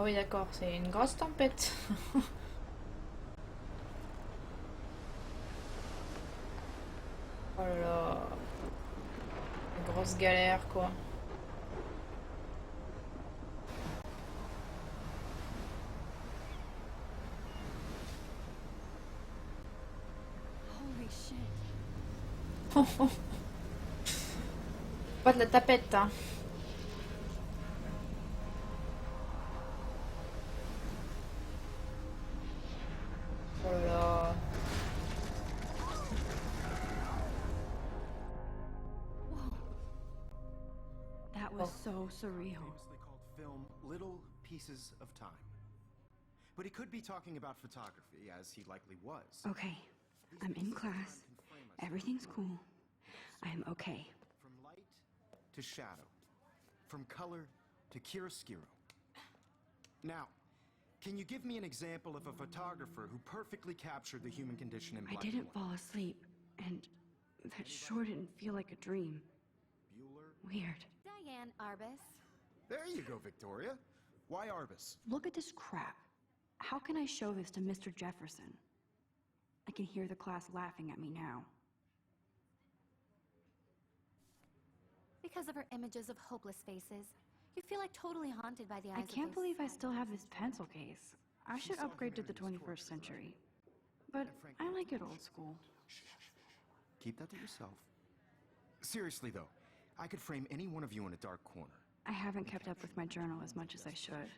Ah oui, d'accord, c'est une grosse tempête. Oh là là, une grosse galère quoi. Holy shit. Pas de la tapette, hein. Oh là là. Whoa. That was Oh. so surreal. Famously called film Little Pieces of Time. But he could be talking about photography, as he likely was. Okay, I'm in class. Everything's cool. I'm okay. From light to shadow. From color to chiaroscuro. Now, can you give me an example of a photographer who perfectly captured the human condition in I black didn't and white? fall asleep, and that sure didn't feel like a dream. Bueller? Weird. Diane Arbus. There you go, Victoria. Why Arbus? Look at this crap. How can I show this to Mr. Jefferson? I can hear the class laughing at me now. Because of her images of hopeless faces, you feel like totally haunted by the eyes I of can't those believe I sad still have this faces. pencil case. I should upgrade to the 21st century. But I like it old school. Keep that to yourself. Seriously, though, I could frame any one of you in a dark corner. I haven't kept up with my journal as much as I should.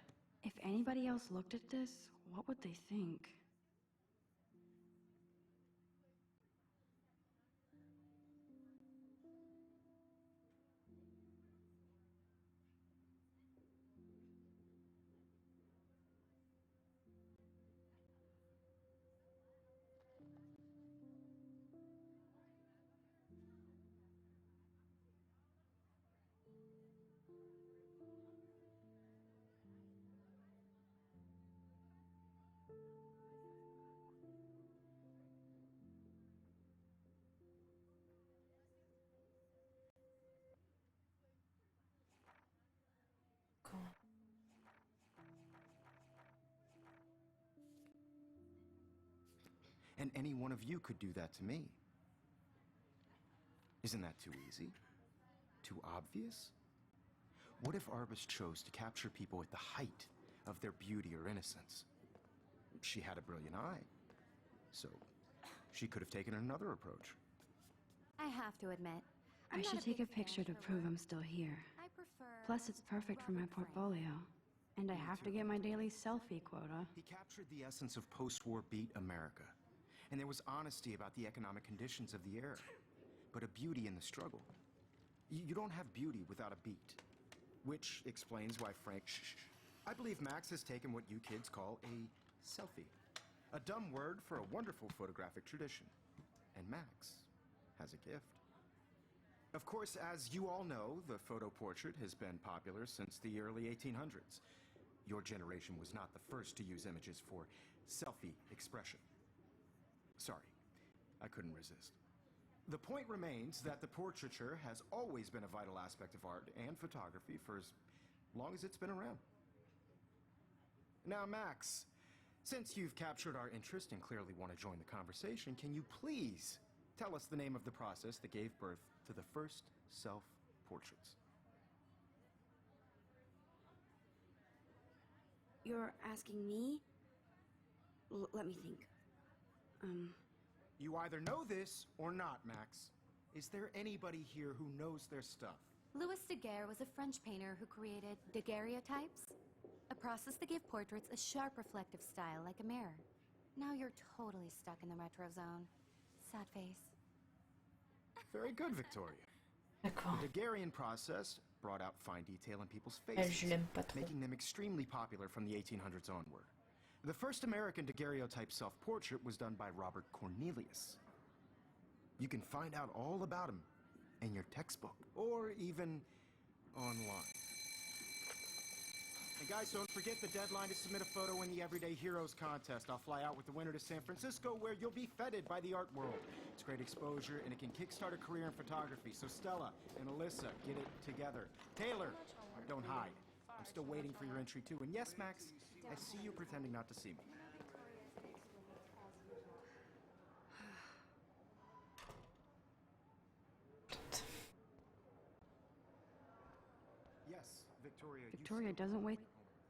If anybody else looked at this, what would they think? And any one of you could do that to me. Isn't that too easy? Too obvious? What if Arbus chose to capture people at the height of their beauty or innocence? She had a brilliant eye, so she could have taken another approach. I have to admit, I should take a picture to prove I'm still here. I prefer. Plus, it's perfect for my portfolio. And I have to get my daily selfie quota. He captured the essence of post-war beat America. And there was honesty about the economic conditions of the era, but a beauty in the struggle. You don't have beauty without a beat. Which explains why Frank... I believe Max has taken what you kids call a selfie. A dumb word for a wonderful photographic tradition. And Max has a gift. Of course, as you all know, the photo portrait has been popular since the early 1800s. Your generation was not the first to use images for selfie expression. Sorry, I couldn't resist. The point remains that the portraiture has always been a vital aspect of art and photography for as long as it's been around. Now, Max, since you've captured our interest and clearly want to join the conversation, can you please tell us the name of the process that gave birth to the first self-portraits? You're asking me? Let me think. You either know this or not, Max. Is there anybody here who knows their stuff? Louis Daguerre was a French painter who created daguerreotypes, a process that gave portraits a sharp reflective style like a mirror. Now you're totally stuck in the retro zone. Sad face. Very good, Victoria. D'accord. The Daguerrean process brought out fine detail in people's Elle, faces, je l'aime pas trop. making them extremely popular from the 1800s onward. The first American daguerreotype self-portrait was done by Robert Cornelius. You can find out all about him in your textbook, or even online. And guys, don't forget the deadline to submit a photo in the Everyday Heroes contest. I'll fly out with the winner to San Francisco, where you'll be feted by the art world. It's great exposure, and it can kickstart a career in photography. So Stella and Alyssa, get it together. Taylor, don't hide. I'm still waiting for your entry too. And yes, Max, I see you pretending not to see me. Yes, Victoria. Victoria doesn't wait.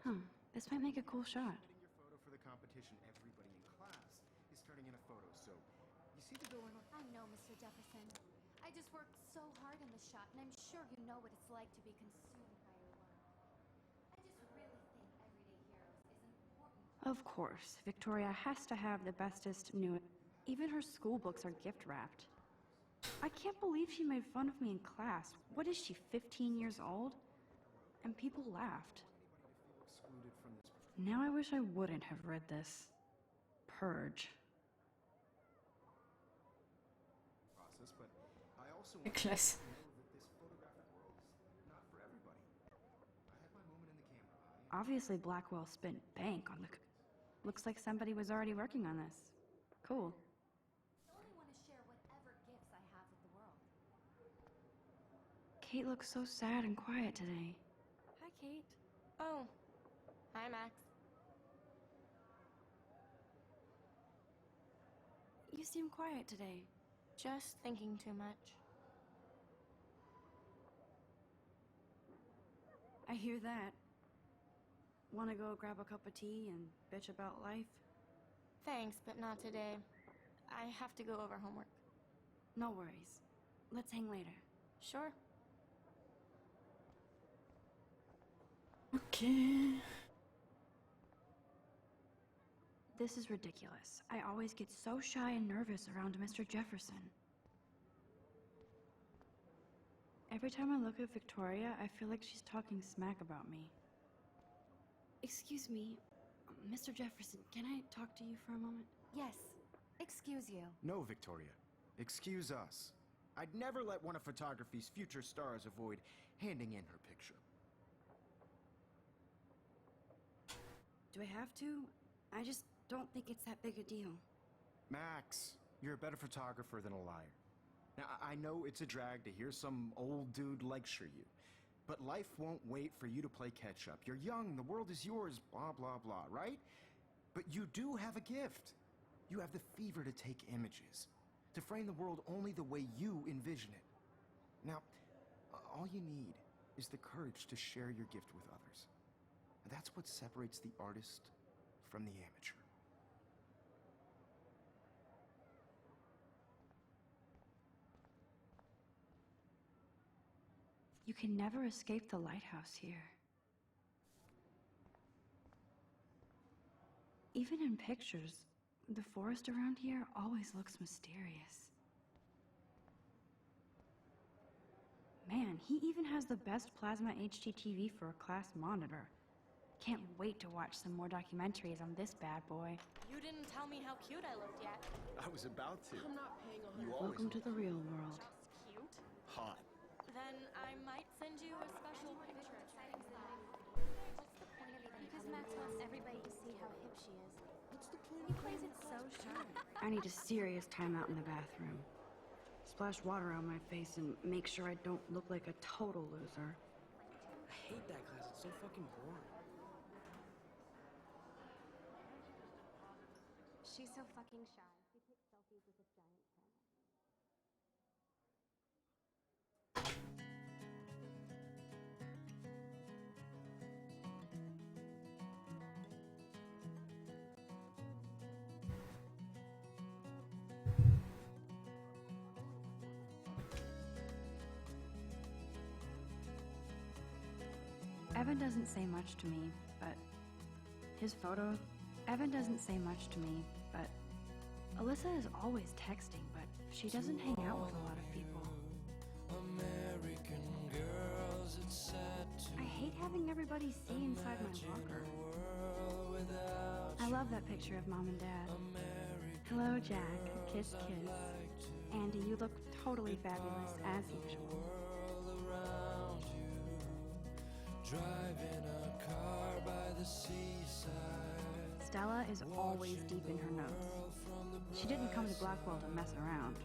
Huh. This might make a cool shot. Submitting your photo for the competition. Everybody in class is turning in a photo, so you see the going on. I know, Mr. Jefferson. I just worked so hard in the shot, and I'm sure you know what it's like to be consumed by your work. I just really think Everyday Heroes is important. Of course, Victoria has to have the bestest new. Even her school books are gift wrapped. I can't believe she made fun of me in class. What is she, 15 years old? And people laughed. Excluded from this Now I wish I wouldn't have read this. Purge. process, but I also want Classe. to know that this photographic world is not for everybody. I had my moment in the camera eye. Obviously Blackwell spent bank on the... Looks like somebody was already working on this. Cool. I only want to share whatever gifts I have with the world. Kate looks so sad and quiet today. Hi, Kate. Oh. Hi, Max. You seem quiet today. Just thinking too much. I hear that. Want to go grab a cup of tea and bitch about life? Thanks, but not today. I have to go over homework. No worries. Let's hang later. Sure. Okay. This is ridiculous. I always get so shy and nervous around Mr. Jefferson. Every time I look at Victoria, I feel like she's talking smack about me. Excuse me, Mr. Jefferson, can I talk to you for a moment? Yes. Excuse you. No, Victoria. Excuse us. I'd never let one of photography's future stars avoid handing in her picture. Do I have to? I just don't think it's that big a deal. Max, you're a better photographer than a liar. Now, I know it's a drag to hear some old dude lecture you, but life won't wait for you to play catch-up. You're young, the world is yours, blah, blah, blah, right? But you do have a gift. You have the fever to take images, to frame the world only the way you envision it. Now, all you need is the courage to share your gift with others. And that's what separates the artist from the amateur. You can never escape the lighthouse here. Even in pictures, the forest around here always looks mysterious. Man, he even has the best plasma HDTV for a class monitor. Can't wait to watch some more documentaries on this bad boy. You didn't tell me how cute I looked yet. I was about to. I'm not paying You always Welcome to the real world. Just cute? hot. Then I might send you a special picture. What's the point of even because Max wants everybody to see how hip she is. What's the point? He plays it so sharp. I need a serious timeout in the bathroom. Splash water on my face and make sure I don't look like a total loser. I hate that class. It's so fucking boring. She's so fucking shy. She takes selfies with this giant camera. Evan doesn't say much to me, but his photo. Evan doesn't say much to me, but Alyssa is always texting, but she doesn't hang out with a lot of people. American girls, it's sad to I hate having everybody see inside my locker. world without I love that picture of Mom and Dad. Hello, Jack. Kiss, kiss. Andy, you look totally fabulous, as usual. world around you. Driving a car by the seaside. Stella is always deep in her notes. She didn't come to Blackwell to mess around.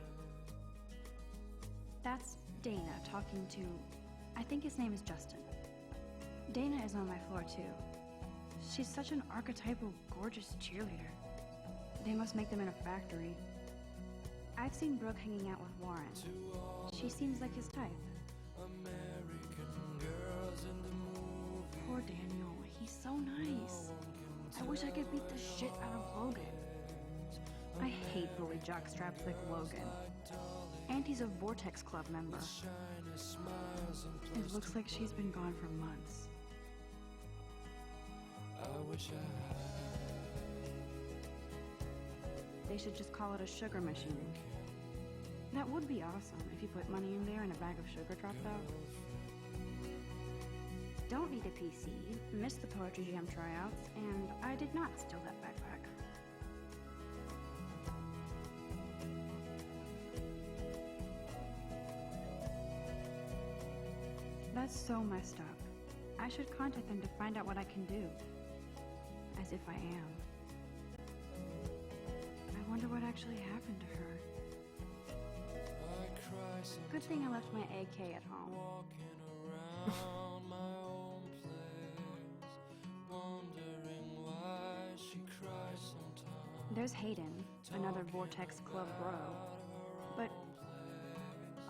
That's Dana talking to... I think his name is Justin. Dana is on my floor too. She's such an archetypal, gorgeous cheerleader. They must make them in a factory. I've seen Brooke hanging out with Warren. She seems like his type. Poor Daniel, he's so nice. I wish I could beat the shit out of Logan. I hate bully jockstraps like Logan. And he's a Vortex Club member. It looks like she's been gone for months. They should just call it a sugar machine. That would be awesome if you put money in there and a bag of sugar dropped out. Don't need a PC, missed the Poetry Jam tryouts, and I did not steal that backpack. That's so messed up. I should contact them to find out what I can do. As if I am. I wonder what actually happened to her. Good thing I left my AK at home. There's Hayden, another Vortex Club bro. But,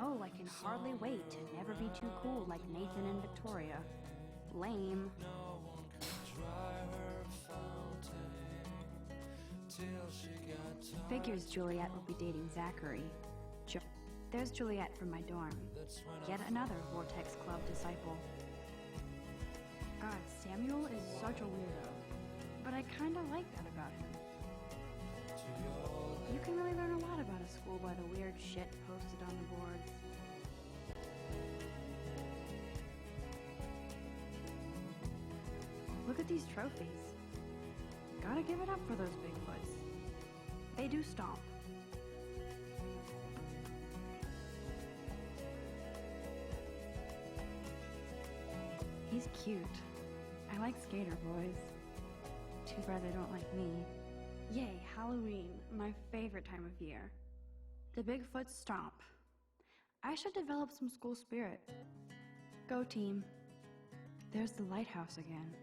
oh, I can hardly wait to never be too cool like Nathan and Victoria. Lame. Figures Juliet will be dating Zachary. There's Juliet from my dorm. Yet another Vortex Club disciple. God, Samuel is such a weirdo. But I kinda like that about him. You can really learn a lot about a school by the weird shit posted on the boards. Look at these trophies. Gotta give it up for those Bigfoots. They do stomp. He's cute. I like skater boys. Too bad they don't like me. Yay, Halloween, my favorite time of year. The Bigfoot stomp. I should develop some school spirit. Go team. There's the lighthouse again.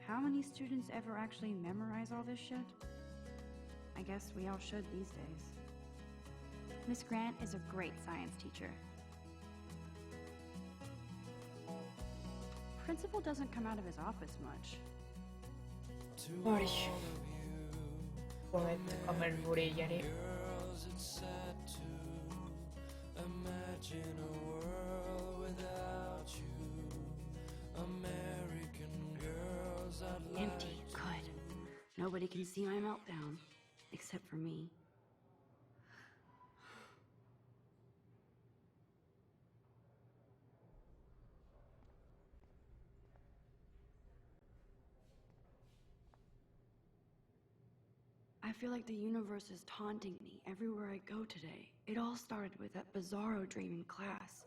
How many students ever actually memorize all this shit? I guess we all should these days. Miss Grant is a great science teacher. Principal doesn't come out of his office much. Ay. Poeta come el burillari. Empty. Good. Nobody can see my meltdown. Except for me. I feel like the universe is taunting me everywhere I go today. It all started with that bizarro dream in class.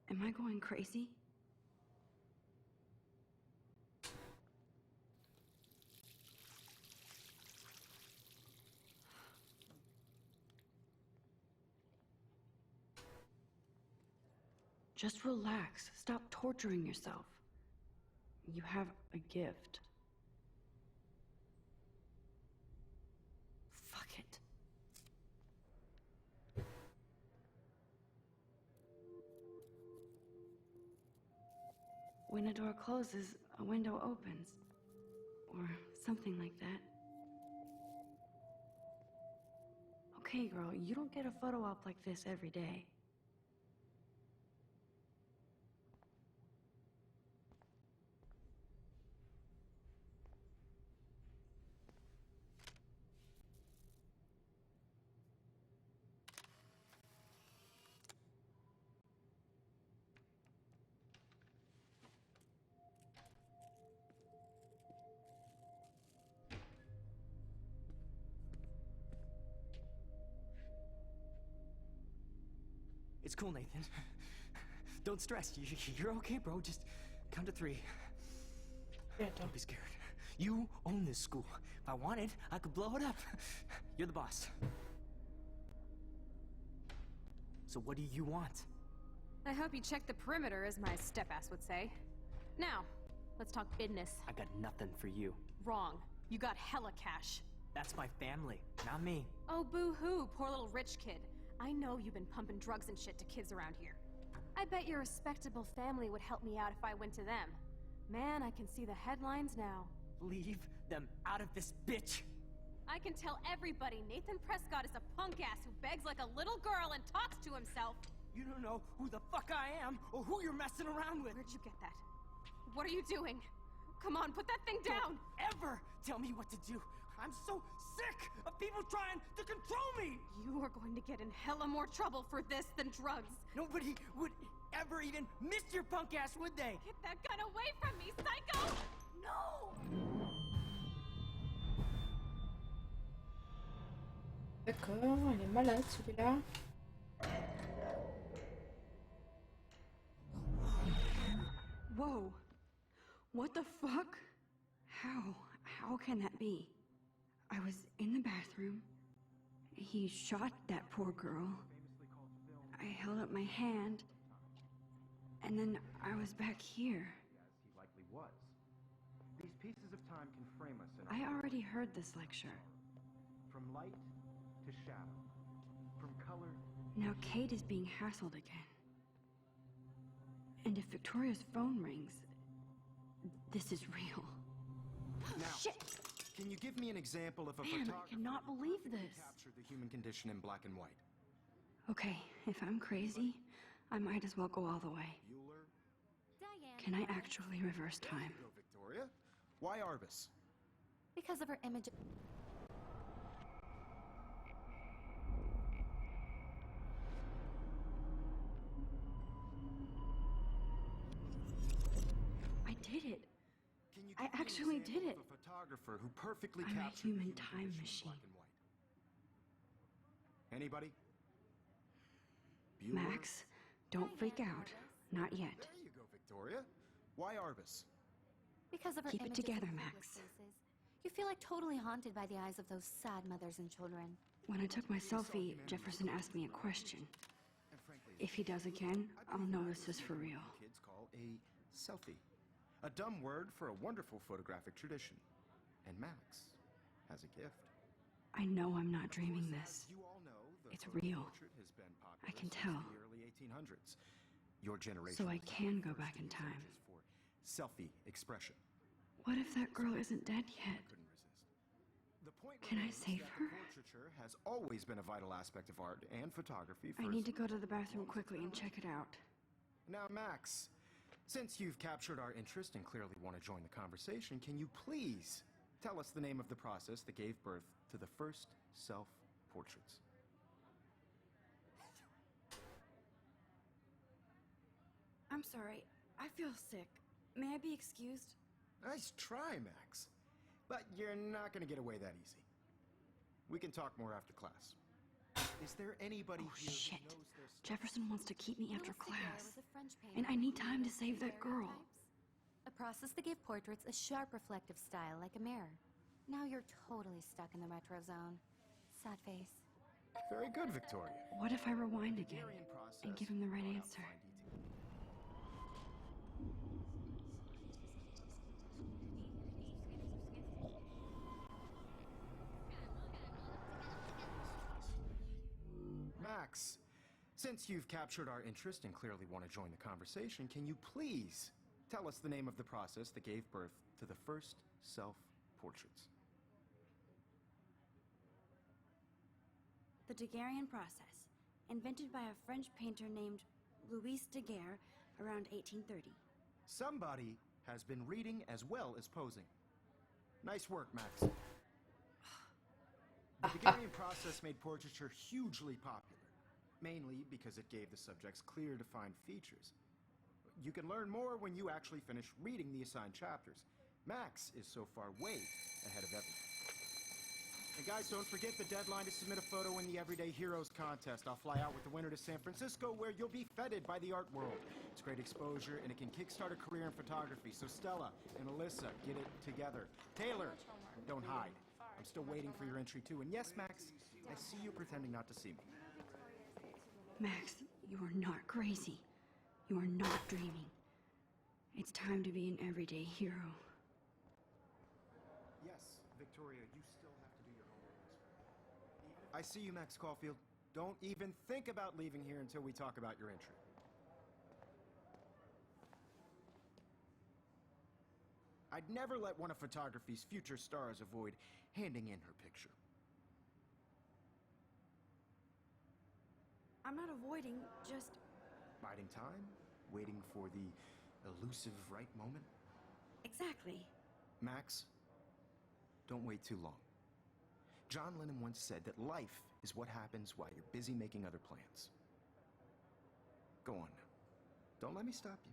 Am I going crazy? Just relax. Stop torturing yourself. You have a gift. Fuck it. When a door closes, a window opens. Or something like that. Okay, girl, you don't get a photo op like this every day. It's cool, Nathan. Don't stress. You're okay, bro. Just count to 3. Don't be scared. You own this school. If I wanted, I could blow it up. You're the boss. So what do you want? I hope you check the perimeter, as my step-ass would say. Now, let's talk business. I got nothing for you. Wrong. You got hella cash. That's my family, not me. Oh, boo-hoo, poor little rich kid. I know you've been pumping drugs and shit to kids around here. I bet your respectable family would help me out if I went to them. Man, I can see the headlines now. Leave them out of this, bitch! I can tell everybody Nathan Prescott is a punk-ass who begs like a little girl and talks to himself. You don't know who the fuck I am or who you're messing around with. Where'd you get that? What are you doing? Come on, put that thing down! Don't ever tell me what to do. I'm so sick of people trying to control me! You are going to get in hella more trouble for this than drugs. Nobody would ever even miss your punk ass, would they? Get that gun away from me, psycho! No! D'accord, elle est malade celui-là. Whoa. What the fuck? How can that be? I was in the bathroom. He shot that poor girl. I held up my hand. And then I was back here. As he likely was. These pieces of time can frame us in I already heard this lecture. from light to shadow, from color. Now Kate is being hassled again. And if Victoria's phone rings, this is real. Now, Shit! can you give me an example of a Man, I photographer cannot believe who this. captured the human condition in black and white? Okay, if I'm crazy, I might as well go all the way. Bueller? Diane. Can I actually reverse time? Go, Victoria. Why Arbus? Because of her image. I did it. Can you I give me an actually example did it. of a photographer who perfectly I'm a captured the human human time condition in machine. black and white? Anybody? Bueller? Max, don't freak out. Not yet. There you go, Victoria. Why Arbus? Because of her Keep it image of together, the Max. hopeless faces. You feel like totally haunted by the eyes of those sad mothers and children. When I took my selfie, Jefferson asked me a question. And frankly, If he does again, I I'll believe know that this is for real. what kids call a selfie. A dumb word for a wonderful photographic tradition. And Max has a gift. I know I'm not dreaming As this. you all know, the It's photo real. portrait has been popular I can since tell. the early 1800s. Your generation So I was can the go first back to in use time. images for selfie expression. What if that girl isn't dead yet? Couldn't resist. The point Can I remains save that her? Portraiture has always been a vital aspect of art and photography for I need to go to the bathroom quickly and check it out. Now, Max, since you've captured our interest and clearly want to join the conversation, can you please tell us the name of the process that gave birth to the first self-portraits? I'm sorry. I feel sick. May I be excused? Nice try, Max. But you're not going to get away that easy. We can talk more after class. Is there anybody Oh, here shit. who knows their stuff? Jefferson wants to keep me after Louis Daguerre class. was a French painter And I need who time to created save that girl. daguerreotypes, a process that gave portraits a sharp reflective style like a mirror. Now you're totally stuck in the retro zone. Sad face. Very good, Victoria. What if I rewind again Hungarian process and give him the right brought out answer? fine detail. Max, since you've captured our interest and clearly want to join the conversation, can you please tell us the name of the process that gave birth to the first self-portraits? The Daguerrean process, invented by a French painter named Louis Daguerre around 1830. Somebody has been reading as well as posing. Nice work, Max. The Daguerrean process made portraiture hugely popular, mainly because it gave the subjects clear, defined features. You can learn more when you actually finish reading the assigned chapters. Max is so far way ahead of everyone. And guys, don't forget the deadline to submit a photo in the Everyday Heroes contest. I'll fly out with the winner to San Francisco, where you'll be feted by the art world. It's great exposure, and it can kickstart a career in photography. So Stella and Alyssa, get it together. Taylor, don't hide. I'm still waiting for your entry, too. And yes, Max, I see you pretending not to see me. Max, you are not crazy. You are not dreaming. It's time to be an everyday hero. Yes, Victoria, you still have to do your homework. I see you, Max Caulfield. Don't even think about leaving here until we talk about your entry. I'd never let one of photography's future stars avoid handing in her picture. I'm not avoiding, just... Biding time? Waiting for the elusive right moment? Exactly. Max, don't wait too long. John Lennon once said that life is what happens while you're busy making other plans. Go on now. Don't let me stop you.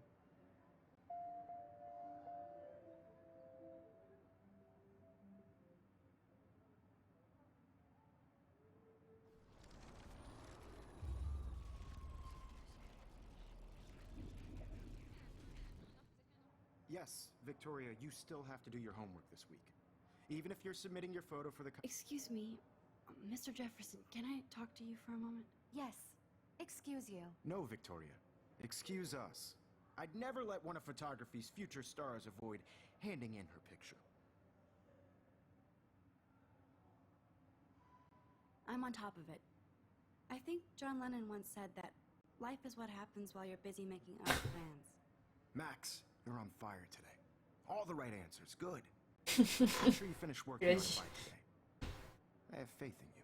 Yes, Victoria, you still have to do your homework this week. Even if you're submitting your photo for the... Excuse me, Mr. Jefferson, can I talk to you for a moment? Yes. Excuse you. No, Victoria. Excuse us. I'd never let one of photography's future stars avoid handing in her picture. I'm on top of it. I think John Lennon once said that life is what happens while you're busy making other plans. Max, you're on fire today. All the right answers. Good. Make sure you finish working on it by today. I have faith in you.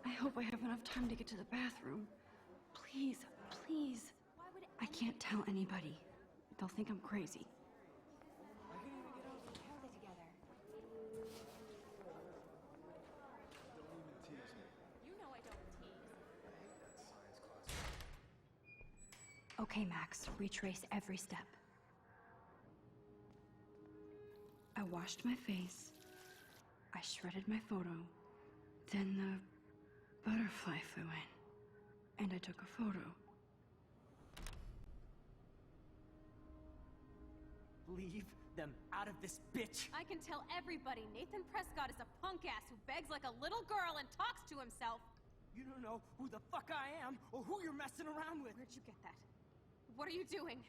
I hope I have enough time to get to the bathroom. Please, please. I can't tell anybody. They'll think I'm crazy. Okay, Max, retrace every step. I washed my face. I shredded my photo. Then the butterfly flew in. And I took a photo. Leave them out of this bitch! I can tell everybody Nathan Prescott is a punk ass who begs like a little girl and talks to himself. You don't know who the fuck I am or who you're messing around with. Where'd you get that? What are you doing?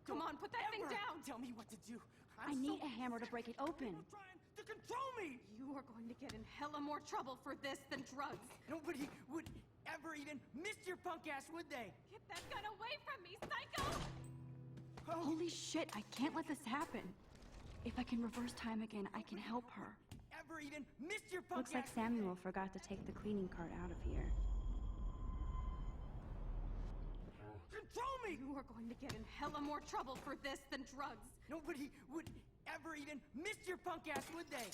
Come on, put that thing down! Tell me what to do. I need a hammer to break it open. You're trying to control me! You are going to get in hella more trouble for this than drugs. Nobody would ever even miss your punk ass, would they? Get that gun away from me, psycho! Oh. Holy shit, I can't let this happen. If I can reverse time again, I can help her. Ever even miss your punk Looks like ass, Samuel forgot to take the cleaning cart out of here. Control me! You are going to get in hella more trouble for this than drugs. Nobody would ever even miss your punk ass, would they?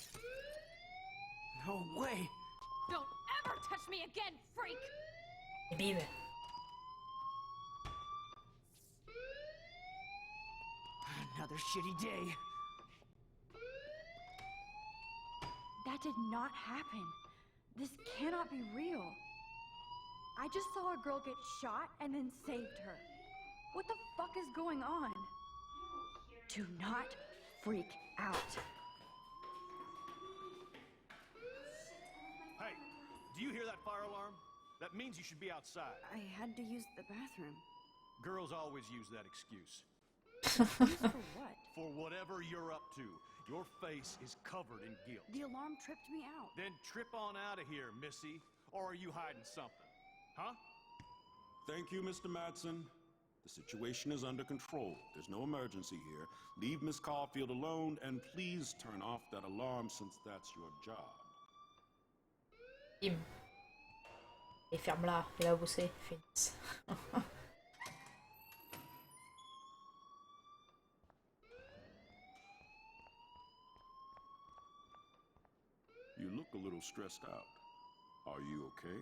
No way! Don't ever touch me again, freak! Vive. Another shitty day. That did not happen. This cannot be real. I just saw a girl get shot and then saved her. What the fuck is going on? Do not freak out. Hey, do you hear that fire alarm? That means you should be outside. I had to use the bathroom. Girls always use that excuse. Excuse for what? For whatever you're up to, your face is covered in guilt. The alarm tripped me out. Then trip on out of here, missy. Or are you hiding something? Huh? Thank you, Mr. Madsen. The situation is under control. There's no emergency here. Leave Miss Caulfield alone, and please turn off that alarm since that's your job. Bim. Et ferme-la, et va bosser, Phoenix. You look a little stressed out. Are you okay?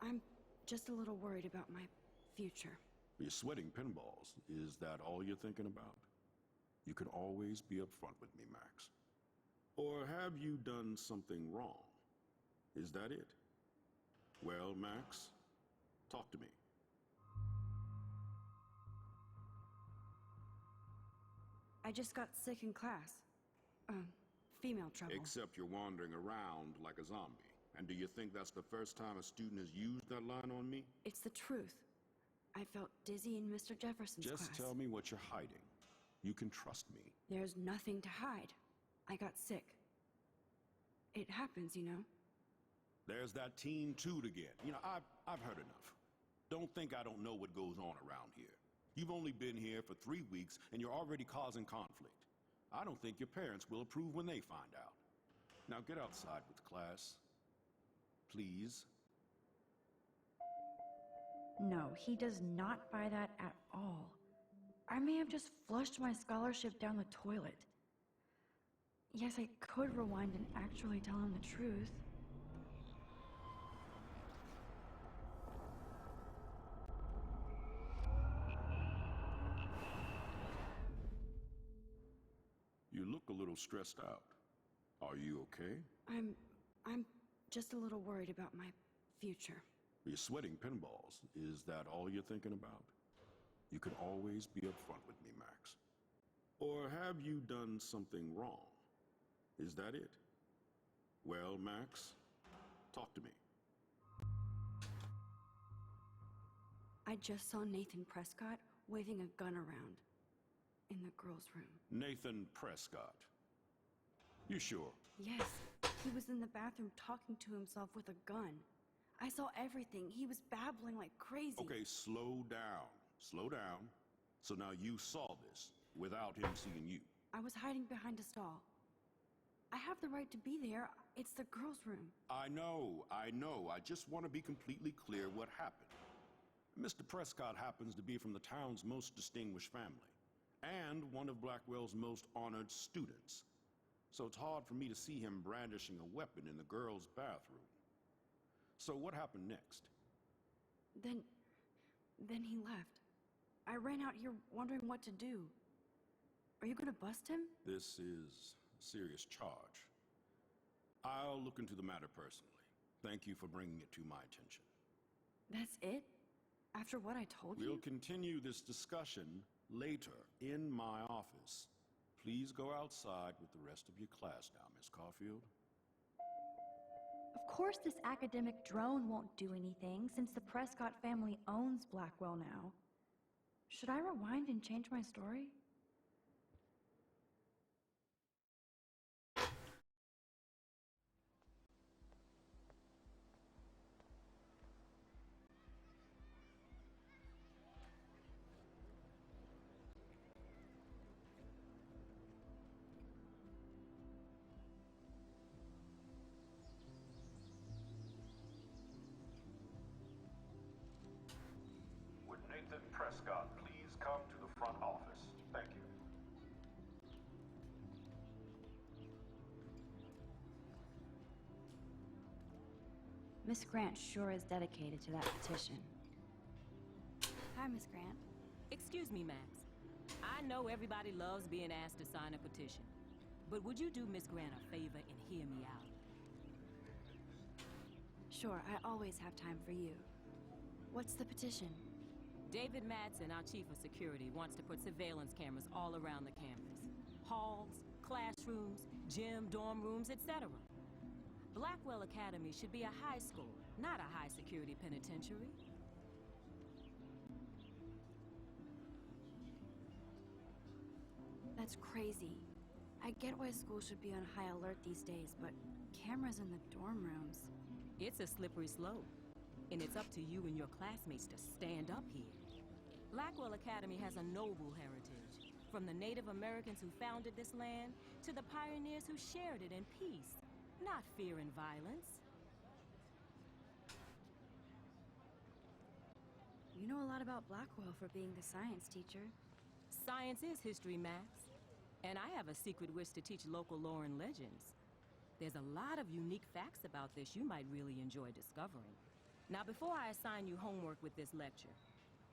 I'm just a little worried about my future. You're sweating pinballs. Is that all you're thinking about? You can always be upfront with me, Max. Or have you done something wrong? Is that it? Well, Max, talk to me. I just got sick in class. Female trouble. Except you're wandering around like a zombie. And do you think that's the first time a student has used that line on me? It's the truth. I felt dizzy in Mr. Jefferson's class. Just tell me what you're hiding. You can trust me. There's nothing to hide. I got sick. It happens, you know. There's that teen toot again. You know, I've heard enough. Don't think I don't know what goes on around here. You've only been here for 3 weeks, and you're already causing conflict. I don't think your parents will approve when they find out. Now get outside with class. Please. No, he does not buy that at all. I may have just flushed my scholarship down the toilet. Yes, I could rewind and actually tell him the truth. You look a little stressed out. Are you okay? I'm just a little worried about my future. You're sweating pinballs. Is that all you're thinking about? You can always be upfront with me, Max. Or have you done something wrong? Is that it? Well, Max, talk to me. I just saw Nathan Prescott waving a gun around in the girls' room. Nathan Prescott. You sure? Yes, he was in the bathroom talking to himself with a gun. I saw everything. He was babbling like crazy. Okay, slow down. Slow down. So now you saw this without him seeing you. I was hiding behind a stall. I have the right to be there. It's the girls' room. I know. I just want to be completely clear what happened. Mr. Prescott happens to be from the town's most distinguished family, and one of Blackwell's most honored students. So it's hard for me to see him brandishing a weapon in the girls' bathroom. So what happened next? Then he left. I ran out here wondering what to do. Are you gonna bust him? This is a serious charge. I'll look into the matter personally. Thank you for bringing it to my attention. That's it? After what I told you? We'll continue this discussion later in my office. Please go outside with the rest of your class now, Miss Caulfield. Of course this academic drone won't do anything since the Prescott family owns Blackwell now. Should I rewind and change my story? Would Nathan Prescott please come to the front office? Thank you. Miss Grant sure is dedicated to that petition. Hi, Miss Grant. Excuse me, Max. I know everybody loves being asked to sign a petition, but would you do Miss Grant a favor and hear me out? Sure, I always have time for you. What's the petition? David Madsen, our chief of security, wants to put surveillance cameras all around the campus. Halls, classrooms, gym, dorm rooms, etc. Blackwell Academy should be a high school, not a high-security penitentiary. That's crazy. I get why school should be on high alert these days, but cameras in the dorm rooms... It's a slippery slope, and it's up to you and your classmates to stand up here. Blackwell Academy has a noble heritage, from the Native Americans who founded this land to the pioneers who shared it in peace, not fear and violence. You know a lot about Blackwell for being the science teacher. Science is history, Max. And I have a secret wish to teach local lore and legends. There's a lot of unique facts about this you might really enjoy discovering. Now, before I assign you homework with this lecture,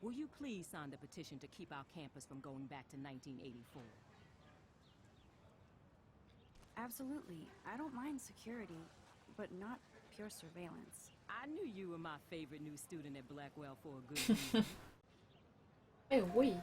will you please sign the petition to keep our campus from going back to 1984? Absolutely. I don't mind security, but not pure surveillance. I knew you were my favorite new student at Blackwell for a good reason. Eh oui.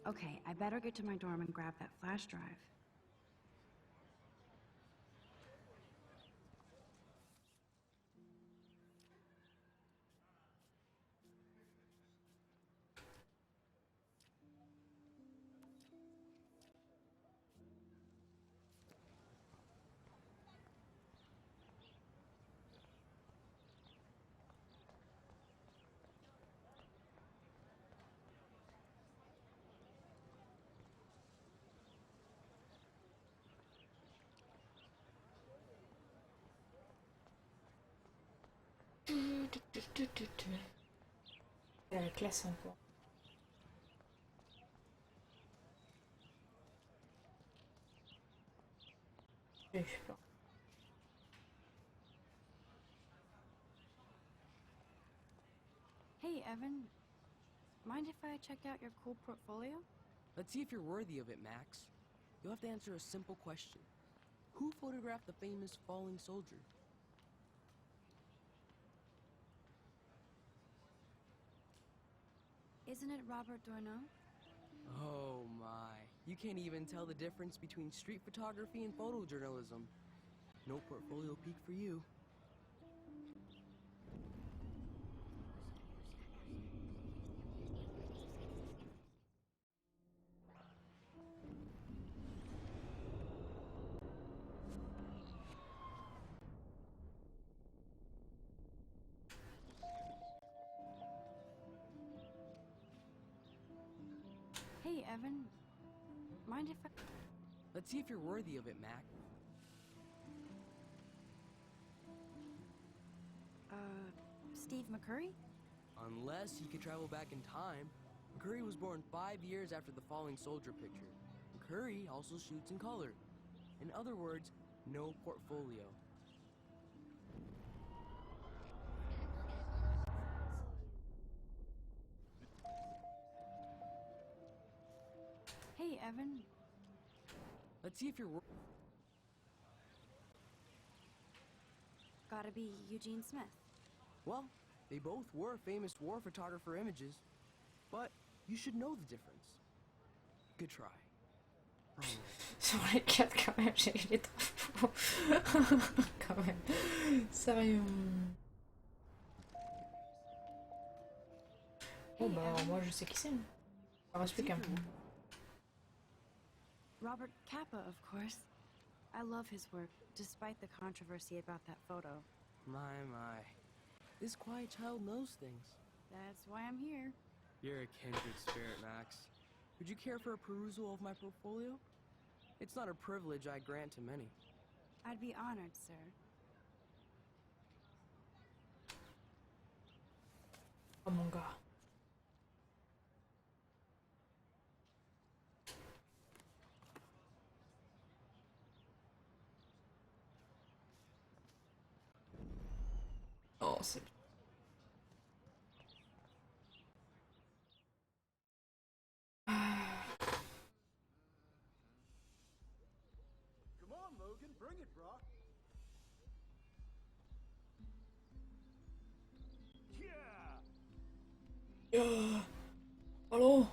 Okay, I better get to my dorm and grab that flash drive. La classe encore. Je sais pas. Hey, Evan. Mind if I check out your cool portfolio? Let's see if you're worthy of it, Max. You'll have to answer a simple question. Who photographed the famous falling soldier? Isn't it Robert Doisneau? Oh my. You can't even tell the difference between street photography and photojournalism. No portfolio peak for you. Hey, Evan. Mind if I... Let's see if you're worthy of it, Mac. Steve McCurry? Unless he could travel back in time. McCurry was born 5 years after the falling soldier picture. McCurry also shoots in color. In other words, no portfolio. Hey, Evan. Let's see if you're... Gotta be Eugene Smith. Well, they both were famous war photographer images, but you should know the difference. Good try. Sur les 4 quand même, j'ai eu les 3 quand même. Sérieux. Bon bah moi je sais qui c'est. Ça reste plus qu'un peu. Robert Capa, of course. I love his work, despite the controversy about that photo. My. This quiet child knows things. That's why I'm here. You're a kindred spirit, Max. Would you care for a perusal of my portfolio? It's not a privilege I grant to many. I'd be honored, sir. Oh mon gars. Oh, c'est... Come on, Logan, bring it, Brock. Yeah! Allô?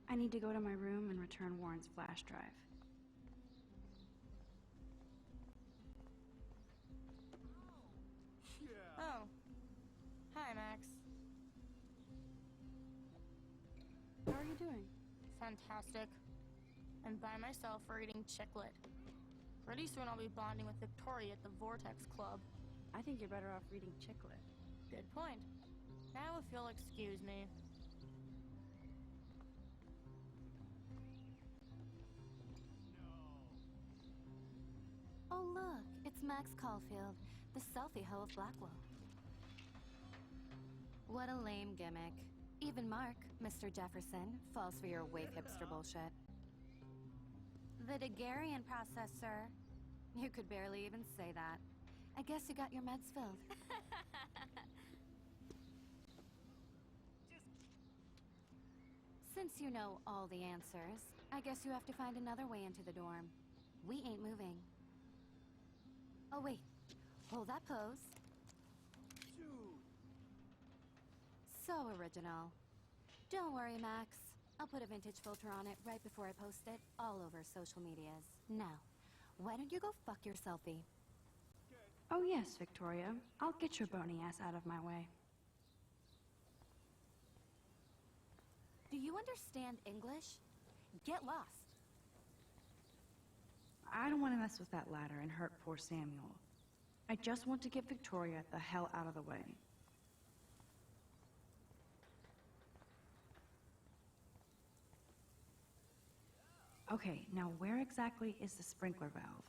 I need to go to my room and return Warren's flash drive. Oh. Hi, Max. How are you doing? Fantastic. I'm by myself reading Chicklet. Pretty soon I'll be bonding with Victoria at the Vortex Club. I think you're better off reading Chicklet. Good point. Now if you'll excuse me. Oh look, it's Max Caulfield, the selfie hoe of Blackwell. What a lame gimmick. Even Mark, Mr. Jefferson, falls for your wave hipster bullshit. The Daguerrean process, sir. You could barely even say that. I guess you got your meds filled. Since you know all the answers, I guess you have to find another way into the dorm. We ain't moving. Oh wait, hold that pose. So original. Don't worry, Max. I'll put a vintage filter on it right before I post it all over social medias. Now, why don't you go fuck your selfie? Oh yes, Victoria. I'll get your bony ass out of my way. Do you understand English? Get lost. I don't want to mess with that ladder and hurt poor Samuel. I just want to get Victoria the hell out of the way. Okay, now where exactly is the sprinkler valve?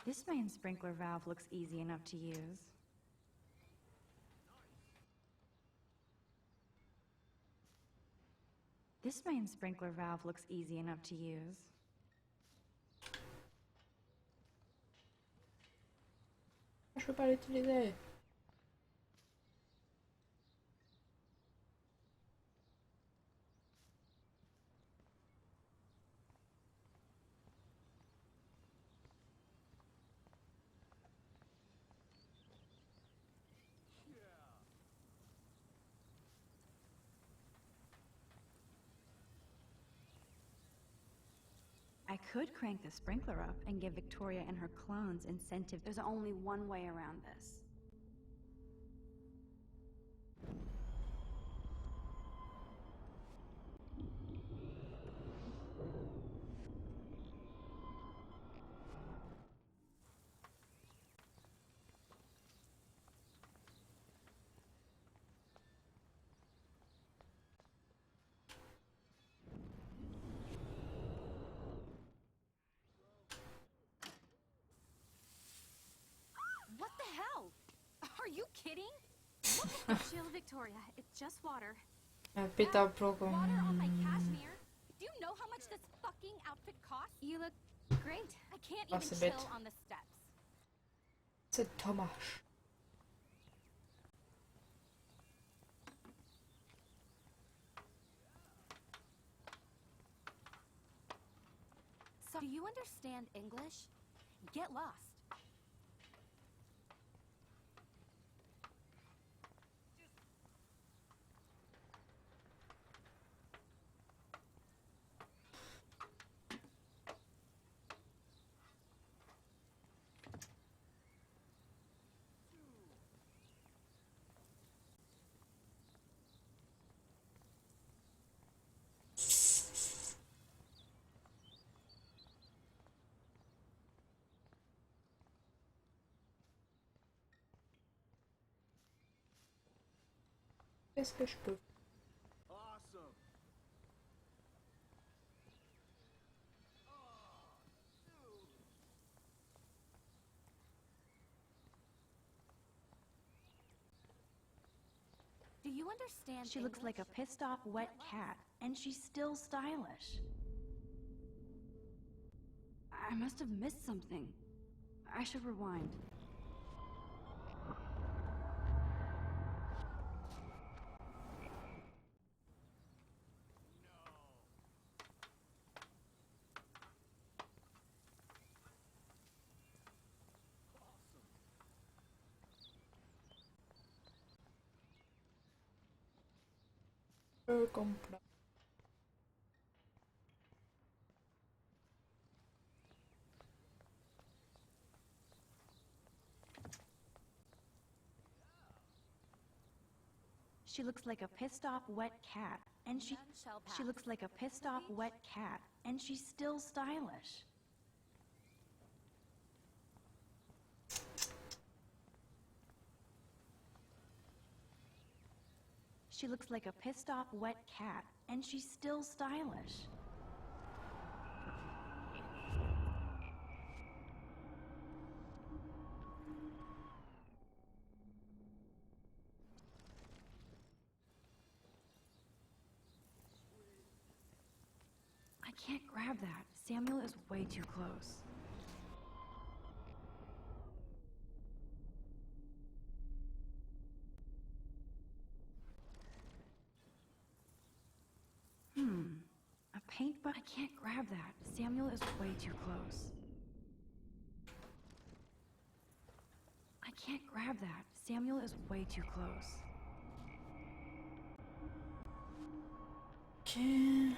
This main sprinkler valve looks easy enough to use. This main sprinkler valve looks easy enough to use. Je peux pas l'utiliser. I could crank the sprinkler up and give Victoria and her clones incentive. There's only one way around this. What the hell? Are you kidding? Chill, Victoria. It's just water. Pitää plugum. Water on my cashmere. Do you know how much this fucking outfit costs? You look great. I can't even That's a bit. chill on the steps. C'est dommage. So, do you understand English? Get lost. Qu'est-ce que je peux? Awesome. Do you understand She looks like a English? pissed off wet cat, and she's still stylish. I must have missed something. I should rewind. Je comprends. She looks like a pissed off wet cat, and she looks like a pissed off wet cat, and she's still stylish. She looks like a pissed off wet cat, and she's still stylish. I can't grab that. Samuel is way too close. paint, but I can't grab that. Samuel is way too close. I can't grab that. Samuel is way too close. Okay.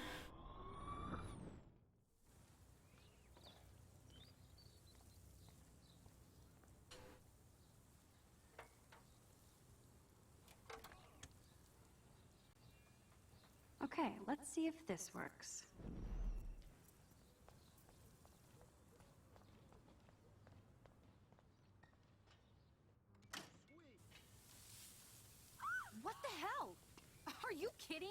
Okay, let's see if this works. What the hell? Are you kidding?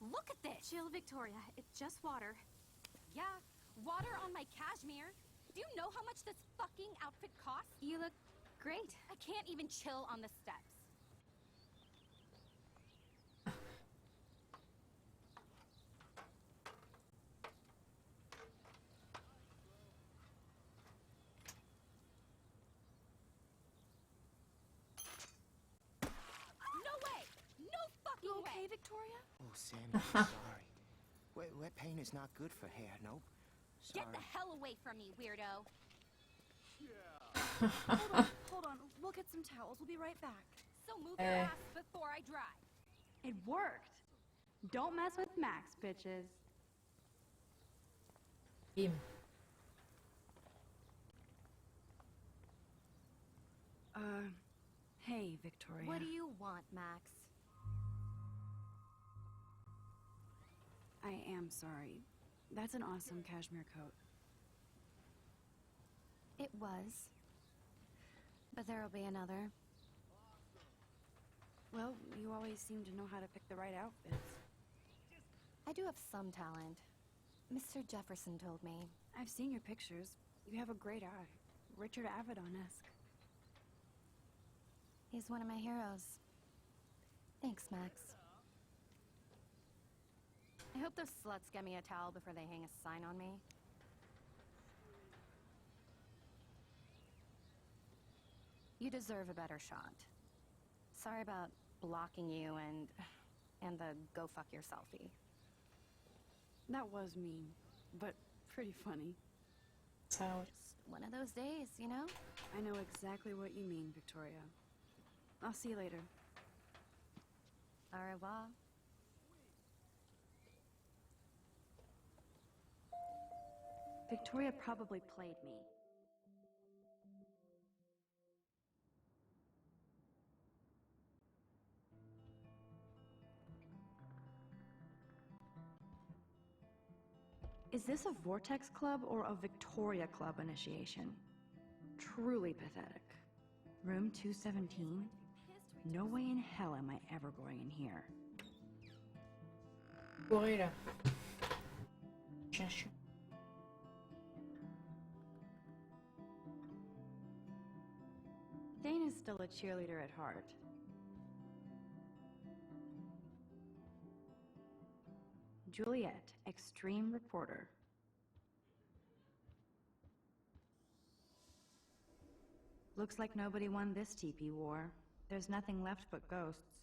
Look at this! Chill, Victoria. It's just water. Yeah, water on my cashmere. Do you know how much this fucking outfit costs? You look great. I can't even chill on the steps. No way! No fucking You way! okay, Victoria? Oh, Sammy, sorry. Wet paint is not good for hair, nope. Sorry. Get the hell away from me, weirdo! Hold on. We'll get some towels. We'll be right back. So move your ass before I dry. It worked. Don't mess with Max, bitches. Bim. Hey, Victoria. What do you want, Max? I am sorry. That's an awesome cashmere coat. It was. But there'll be another. Well, you always seem to know how to pick the right outfits. I do have some talent. Mr. Jefferson told me. I've seen your pictures. You have a great eye. Richard Avedon-esque. He's one of my heroes. Thanks, Max. I hope those sluts get me a towel before they hang a sign on me. You deserve a better shot. Sorry about blocking you and the go fuck your selfie. That was mean, but pretty funny. So Just one of those days, you know? I know exactly what you mean, Victoria. I'll see you later. Au revoir. Victoria probably played me. Is this a Vortex Club or a Victoria Club initiation? Truly pathetic. Room 217? No way in hell am I ever going in here. Corée là. Cherche. Dana's still a cheerleader at heart. Juliet, extreme reporter. Looks like nobody won this TP war. There's nothing left but ghosts.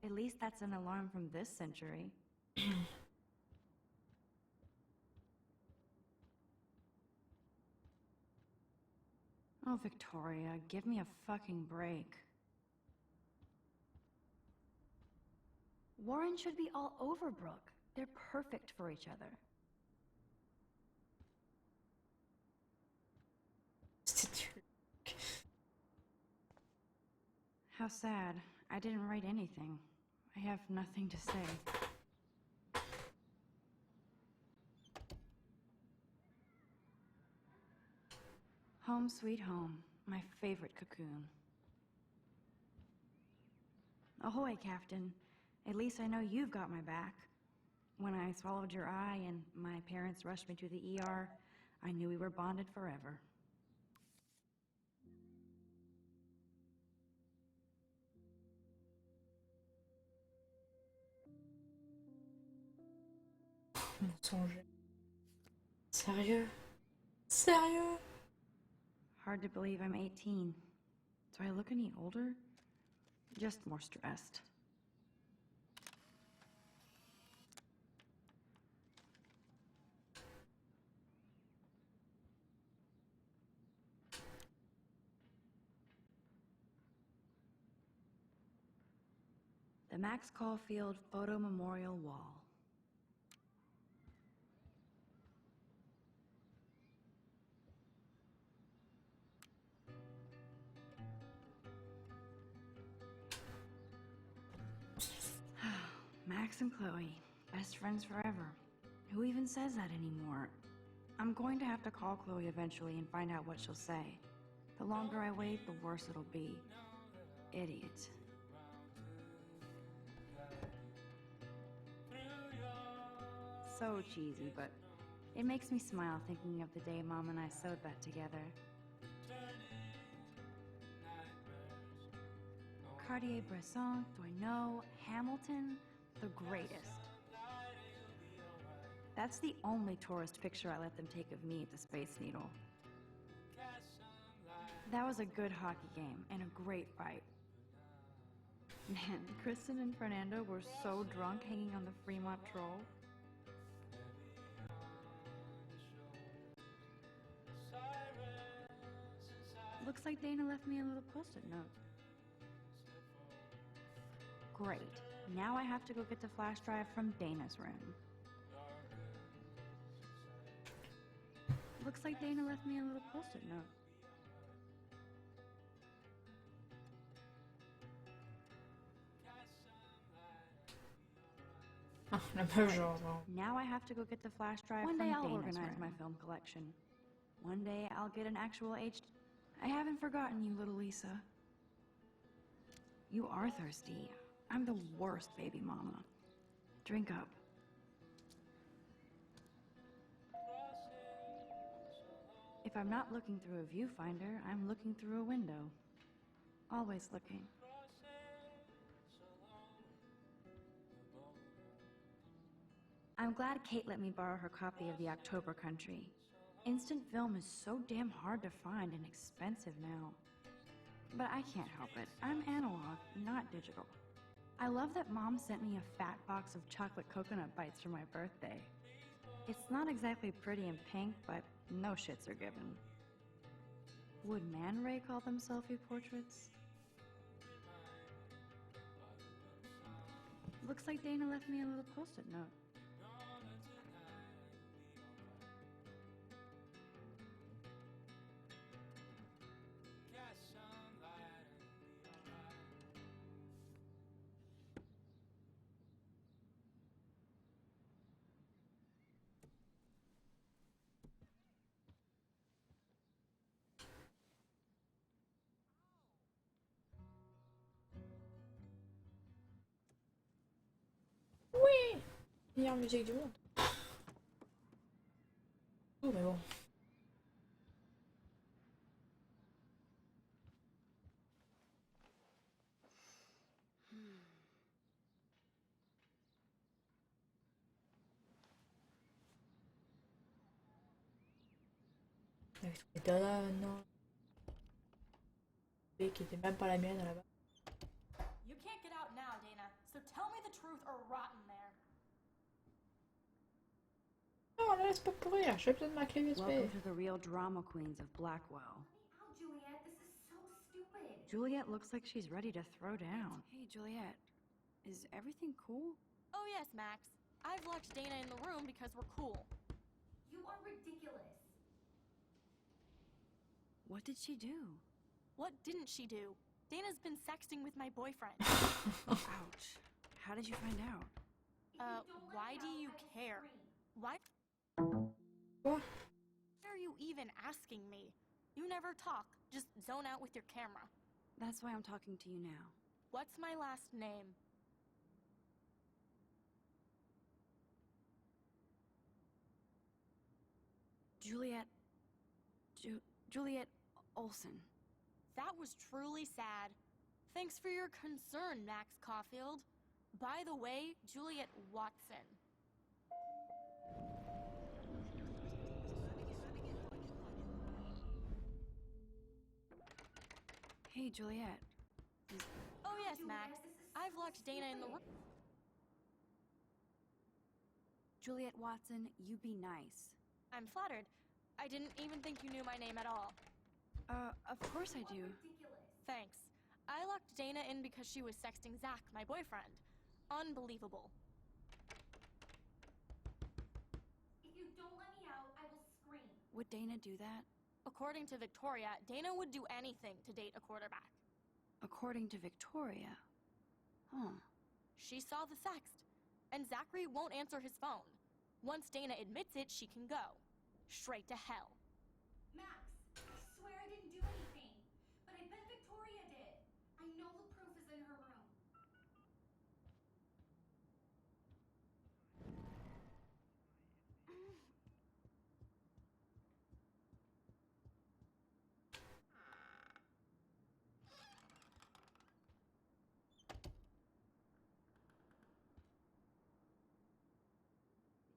At least that's an alarm from this century. Oh, Victoria, give me a fucking break. Warren should be all over Brooke. They're perfect for each other. How sad. I didn't write anything. I have nothing to say. Home sweet home, my favorite cocoon. Ahoy, Captain. At least I know you've got my back. When I swallowed your eye and my parents rushed me to the ER, I knew we were bonded forever. Mensonge. Sérieux? Sérieux? Hard to believe I'm 18. Do I look any older? Just more stressed. The Max Caulfield Photo Memorial Wall. Max and Chloe, best friends forever. Who even says that anymore? I'm going to have to call Chloe eventually and find out what she'll say. The longer I wait, the worse it'll be. Idiot. So cheesy, but it makes me smile thinking of the day Mom and I sewed that together. Cartier-Bresson, Doisneau, Hamilton, the greatest. That's the only tourist picture I let them take of me at the Space Needle. That was a good hockey game and a great fight. Man, Kristen and Fernando were so drunk hanging on the Fremont Troll. Looks like Dana left me a little post-it note. Great. Now I have to go get the flash drive from Dana's room. Looks like Dana left me a little post-it note. Now I have to go get the flash drive from Dana's room. One day I'll organize my film collection. One day I'll get an actual HD. I haven't forgotten you, little Lisa. You are thirsty. I'm the worst baby mama. Drink up. If I'm not looking through a viewfinder, I'm looking through a window. Always looking. I'm glad Kate let me borrow her copy of The October Country. Instant film is so damn hard to find and expensive now. But I can't help it. I'm analog, not digital. I love that Mom sent me a fat box of chocolate coconut bites for my birthday. It's not exactly pretty and pink, but no shits are given. Would Man Ray call them selfie portraits? Looks like Dana left me a little post-it note. Oui! Meilleure musique du monde. Oh, mais bon. Avec tous les donnes. Et qui était même pas la mienne là-bas. You can't get out now, Dana, so tell me the truth or rot in there. Non, laisse pas pourrir, je vais peut-être ma clé USB. Welcome to the real drama queens of Blackwell. Ow, Juliet, this is so stupid. Juliet looks like she's ready to throw down. Hey, Juliet. Is everything cool? Oh yes, Max. I've locked Dana in the room because we're cool. You are ridiculous. What did she do? What didn't she do? Dana's been sexting with my boyfriend. Ouch. How did you find out? Why do you care? Why? What? Why are you even asking me? You never talk. Just zone out with your camera. That's why I'm talking to you now. What's my last name? Juliet... Juliet Olsen. That was truly sad. Thanks for your concern, Max Caulfield. By the way, Juliet Watson. Hey, Juliet. Oh yes, Max. I've locked Dana in the room. Juliet Watson, you be nice. I'm flattered. I didn't even think you knew my name at all. Of course I do. Thanks. I locked Dana in because she was sexting Zach, my boyfriend. Unbelievable. If you don't let me out, I will scream. Would Dana do that? According to Victoria, Dana would do anything to date a quarterback. According to Victoria. Huh. She saw the sext, and Zachary won't answer his phone. Once Dana admits it, she can go. Straight to hell. Max, I swear I didn't do anything. But I bet Victoria did. I know the proof is in her room.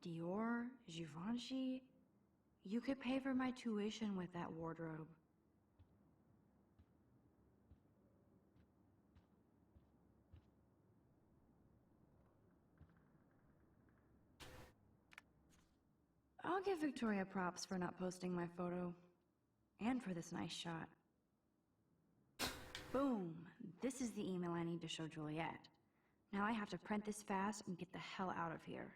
Dior, Givenchy. You could pay for my tuition with that wardrobe. I'll give Victoria props for not posting my photo. And for this nice shot. Boom! This is the email I need to show Juliet. Now I have to print this fast and get the hell out of here.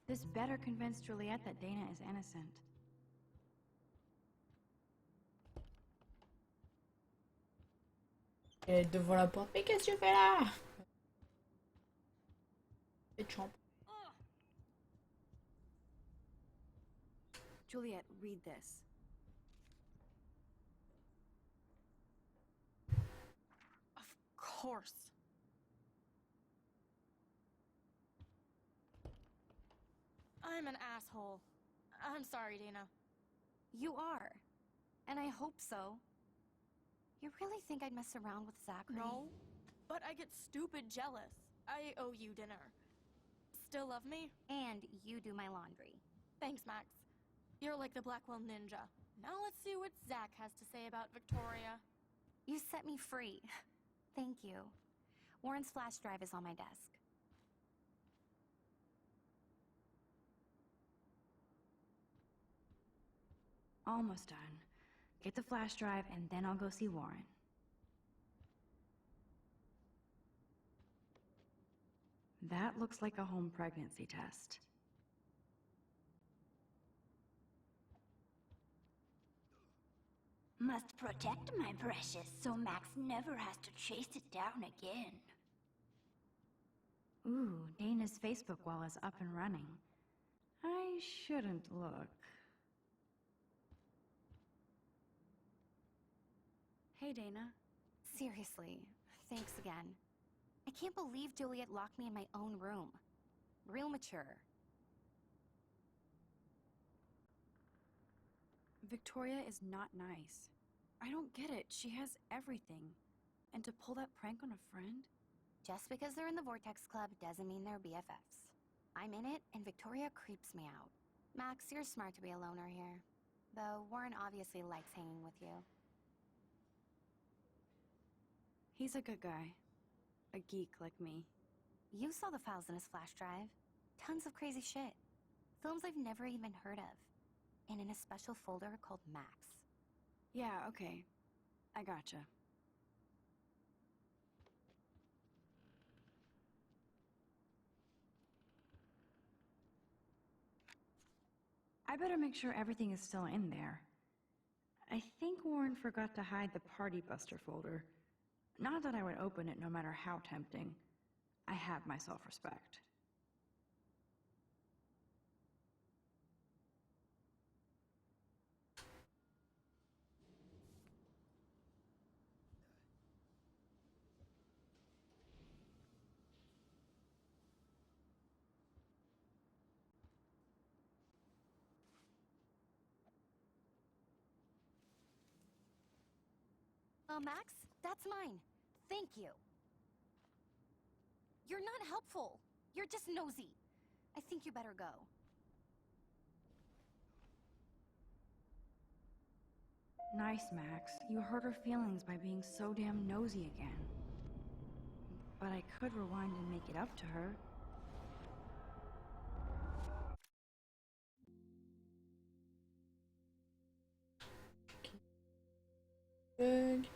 This better convince Juliet that Dana is innocent. Elle est devant la porte. Mais qu'est-ce que tu fais là? Et champ. Juliet, read this. Of course. I'm an asshole. I'm sorry, Dana. You are. And I hope so. You really think I'd mess around with Zachary? No, but I get stupid jealous. I owe you dinner. Still love me? And you do my laundry. Thanks, Max. You're like the Blackwell Ninja. Now let's see what Zach has to say about Victoria. You set me free. Thank you. Warren's flash drive is on my desk. Almost done. Get the flash drive and then I'll go see Warren. That looks like a home pregnancy test. Must protect my precious so Max never has to chase it down again. Ooh, Dana's Facebook wall is up and running. I shouldn't look. Hey, Dana. Seriously, thanks again. I can't believe Juliet locked me in my own room. Real mature. Victoria is not nice. I don't get it. She has everything. And to pull that prank on a friend? Just because they're in the Vortex Club doesn't mean they're BFFs. I'm in it, and Victoria creeps me out. Max, you're smart to be a loner here. Though Warren obviously likes hanging with you. He's a good guy. A geek like me. You saw the files in his flash drive. Tons of crazy shit. Films I've never even heard of. And in a special folder called Max. Yeah, okay. I gotcha. I better make sure everything is still in there. I think Warren forgot to hide the Party Buster folder. Not that I would open it no matter how tempting. I have my self-respect. Max, that's mine. Thank you. You're not helpful. You're just nosy. I think you better go. Nice, Max. You hurt her feelings by being so damn nosy again. But I could rewind and make it up to her. Good.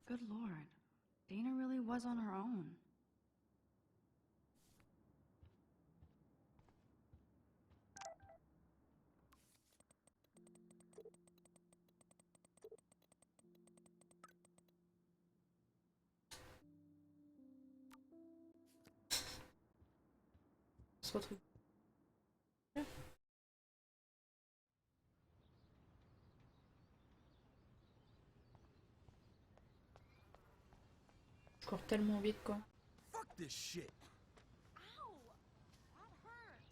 Good Lord. Dana really was on her own. On se retrouve. Je cours tellement vite quoi. Fuck this shit.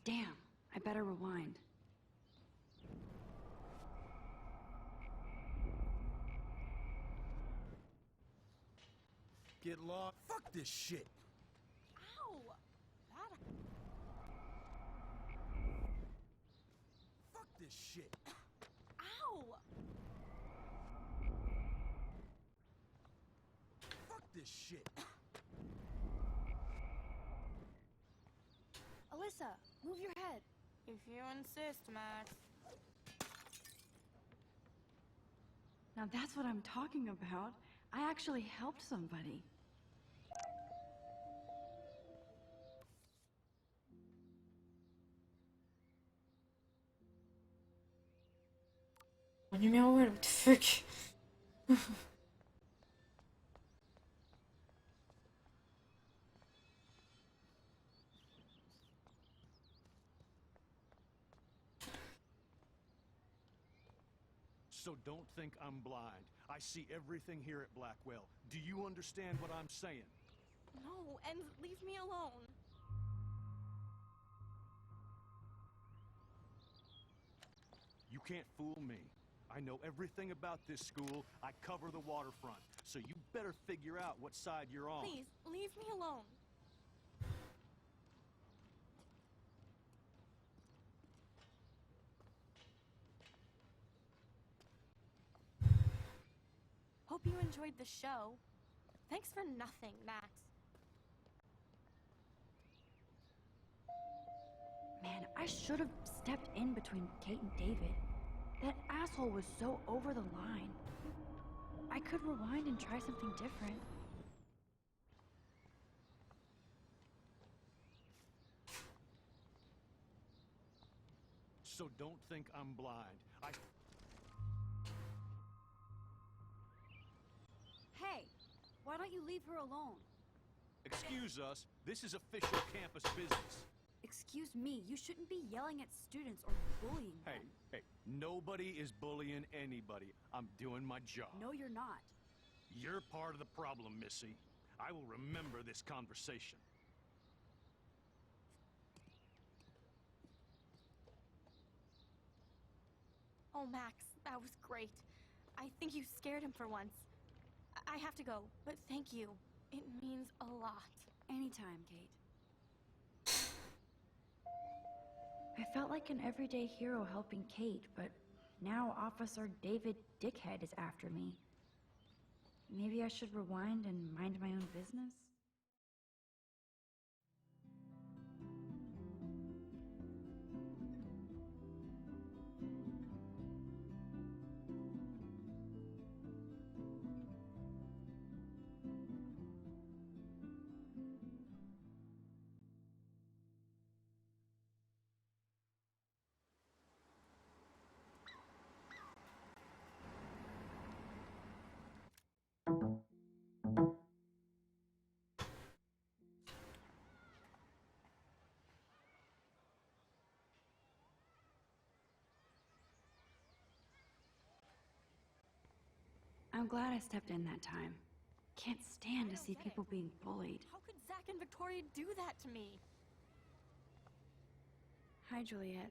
Damn, I better rewind. Get lost. Fuck this shit. Ow! That... Fuck this shit. Ow! Fuck this shit. Alyssa, move your head. If you insist, Max. Now that's what I'm talking about. I actually helped somebody. Mon numéro 1, what the fuck? So don't think I'm blind. I see everything here at Blackwell. Do you understand what I'm saying? No, and leave me alone. You can't fool me. I know everything about this school. I cover the waterfront. So you better figure out what side you're on. Please, leave me alone. Hope you enjoyed the show. Thanks for nothing, Max. Man, I should have stepped in between Kate and David. That asshole was so over the line. I could rewind and try something different. So don't think I'm blind. Hey, why don't you leave her alone? Excuse us. This is official campus business. Excuse me, you shouldn't be yelling at students or bullying them. Hey, nobody is bullying anybody. I'm doing my job. No, you're not. You're part of the problem, Missy. I will remember this conversation. Oh, Max, that was great. I think you scared him for once. I have to go, but thank you. It means a lot. Anytime, Kate. I felt like an everyday hero helping Kate, but now Officer David Dickhead is after me. Maybe I should rewind and mind my own business? I'm glad I stepped in that time. Can't stand to see people being bullied. How could Zach and Victoria do that to me? Hi, Juliet.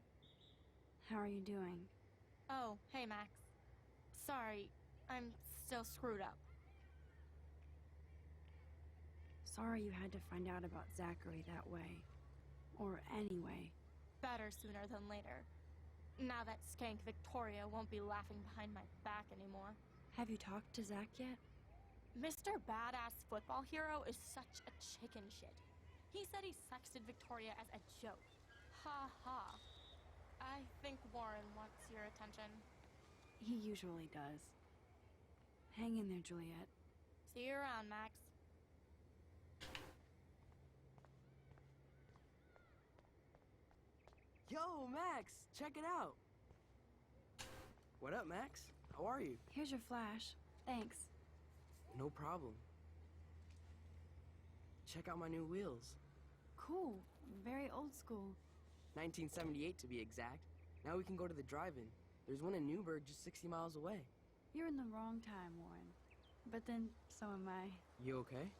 How are you doing? Oh, hey, Max. Sorry, I'm still screwed up. Sorry you had to find out about Zachary that way. Or anyway. Better sooner than later. Now that skank Victoria won't be laughing behind my back anymore. Have you talked to Zach yet? Mr. Badass Football Hero is such a chicken shit. He said he sexted Victoria as a joke. Ha ha. I think Warren wants your attention. He usually does. Hang in there, Juliet. See you around, Max. Yo, Max, check it out. What up, Max? How are you? Here's your flash. Thanks. No problem. Check out my new wheels. Cool. Very old school. 1978 to be exact. Now we can go to the drive-in. There's one in Newburgh just 60 miles away. You're in the wrong time, Warren. But then, so am I. You okay?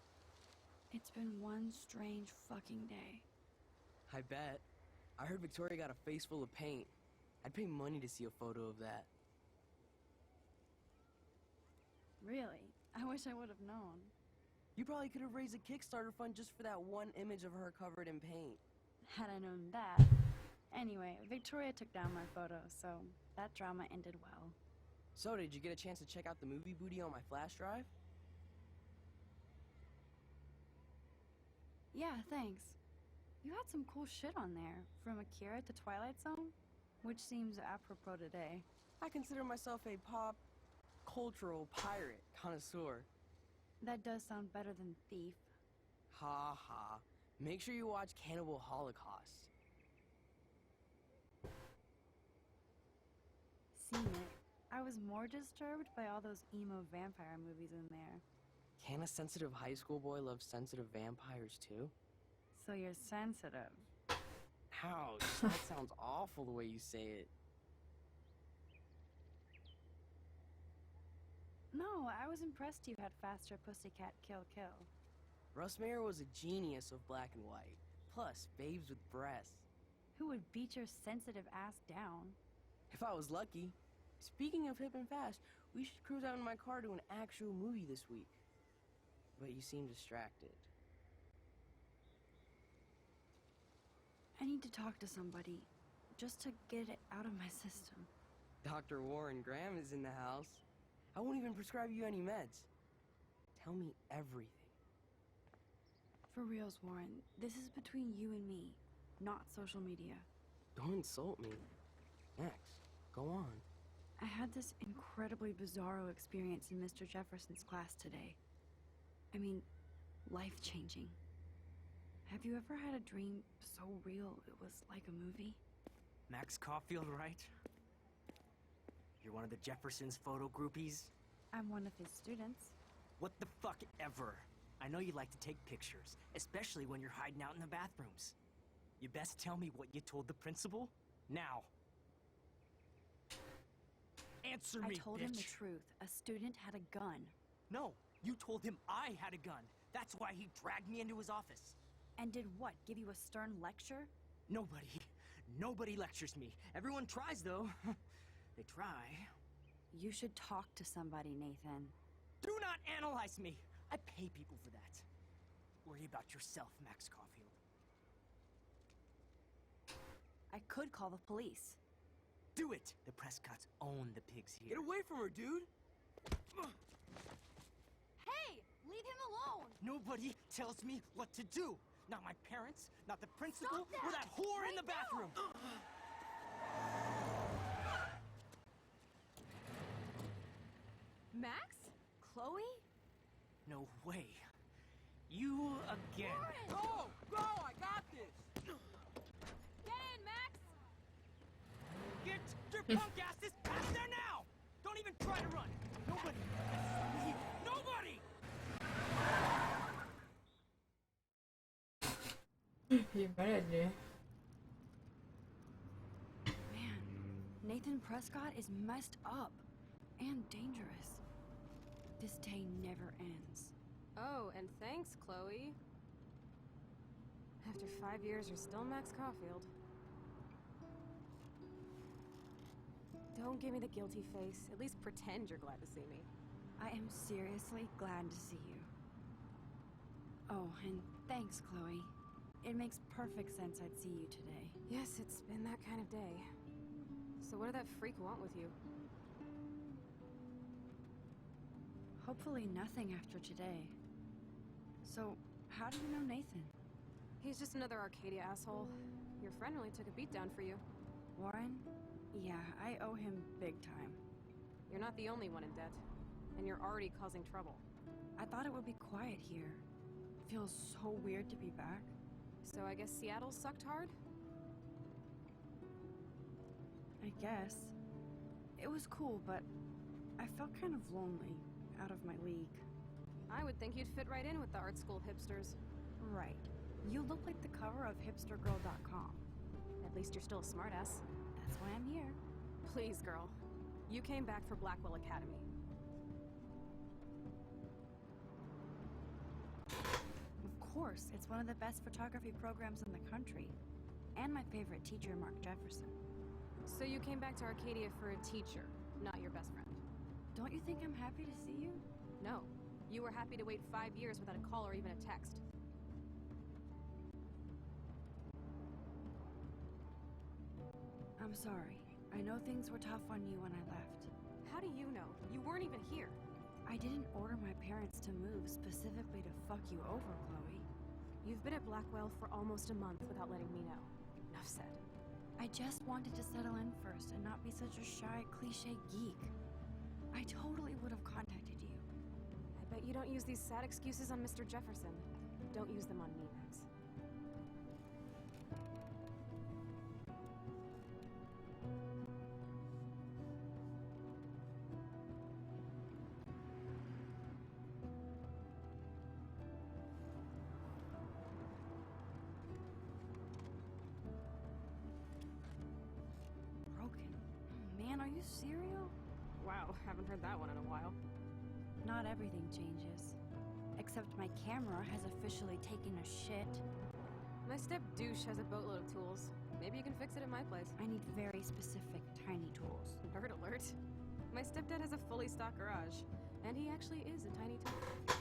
It's been one strange fucking day. I bet. I heard Victoria got a face full of paint. I'd pay money to see a photo of that. Really? I wish I would have known. You probably could have raised a Kickstarter fund just for that one image of her covered in paint. Had I known that. Anyway, Victoria took down my photo, so that drama ended well. So, did you get a chance to check out the movie booty on my flash drive? Yeah, thanks. You had some cool shit on there, from Akira to Twilight Zone, which seems apropos today. I consider myself a pop cultural pirate connoisseur. That does sound better than thief. Ha ha. Make sure you watch Cannibal Holocaust. Seen it. I was more disturbed by all those emo vampire movies in there. Can a sensitive high school boy love sensitive vampires too? So you're sensitive. Ouch, that sounds awful the way you say it. No, I was impressed you had faster Pussycat Kill Kill. Russ Meyer was a genius of black and white. Plus, babes with breasts. Who would beat your sensitive ass down? If I was lucky. Speaking of hip and fast, we should cruise out in my car to an actual movie this week. But you seem distracted. I need to talk to somebody, just to get it out of my system. Dr. Warren Graham is in the house. I won't even prescribe you any meds. Tell me everything. For reals, Warren, this is between you and me, not social media. Don't insult me. Max, go on. I had this incredibly bizarro experience in Mr. Jefferson's class today. I mean, life-changing. Have you ever had a dream so real it was like a movie? Max Caulfield, right? You're one of the Jefferson's photo groupies? I'm one of his students. What the fuck ever? I know you like to take pictures, especially when you're hiding out in the bathrooms. You best tell me what you told the principal, now. Answer me, I told him the truth. A student had a gun. No, you told him I had a gun. That's why he dragged me into his office. And did what, give you a stern lecture? Nobody lectures me. Everyone tries, though. They try. You should talk to somebody, Nathan. Do not analyze me! I pay people for that. Worry about yourself, Max Caulfield. I could call the police. Do it! The Prescotts own the pigs here. Get away from her, dude! Hey! Leave him alone! Nobody tells me what to do. Not my parents, not the principal, or that whore in the bathroom. Max? Chloe? No way. You again. Go! Go! I got this! Get in, Max! Get your punk asses back there now! Don't even try to run! Nobody! Nobody! Il est malade, lui. Man, Nathan Prescott is messed up. And dangerous. This day never ends. Oh, and thanks, Chloe. After 5 years, you're still Max Caulfield. Don't give me the guilty face. At least pretend you're glad to see me. I am seriously glad to see you. Oh, and thanks, Chloe. It makes perfect sense I'd see you today. Yes, it's been that kind of day. So what did that freak want with you? Hopefully nothing after today. So, how do you know Nathan? He's just another Arcadia asshole. Your friend really took a beat down for you. Warren? Yeah, I owe him big time. You're not the only one in debt. And you're already causing trouble. I thought it would be quiet here. Feels so weird to be back. So I guess Seattle sucked hard? I guess. It was cool, but I felt kind of lonely, out of my league. I would think you'd fit right in with the art school hipsters. Right. You look like the cover of hipstergirl.com. At least you're still a smartass. That's why I'm here. Please, girl. You came back for Blackwell Academy. Of course, it's one of the best photography programs in the country. And my favorite teacher, Mark Jefferson. So you came back to Arcadia for a teacher, not your best friend. Don't you think I'm happy to see you? No. You were happy to wait 5 years without a call or even a text. I'm sorry. I know things were tough on you when I left. How do you know? You weren't even here. I didn't order my parents to move specifically to fuck you over, Chloe. You've been at Blackwell for almost a month without letting me know. Enough said. I just wanted to settle in first and not be such a shy, cliche geek. I totally would have contacted you. I bet you don't use these sad excuses on Mr. Jefferson. Don't use them on me, Max. Man, are you serial? Wow, haven't heard that one in a while. Not everything changes. Except my camera has officially taken a shit. My step douche has a boatload of tools. Maybe you can fix it at my place. I need very specific, tiny tools. Nerd alert. My stepdad has a fully stocked garage. And he actually is a tiny tool.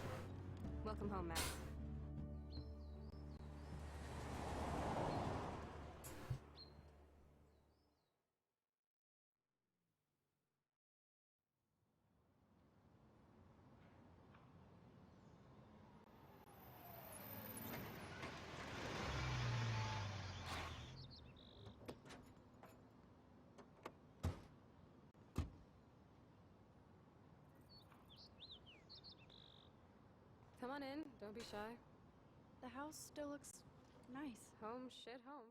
Welcome home, Max. Come on in, don't be shy. The house still looks nice. Home shit home.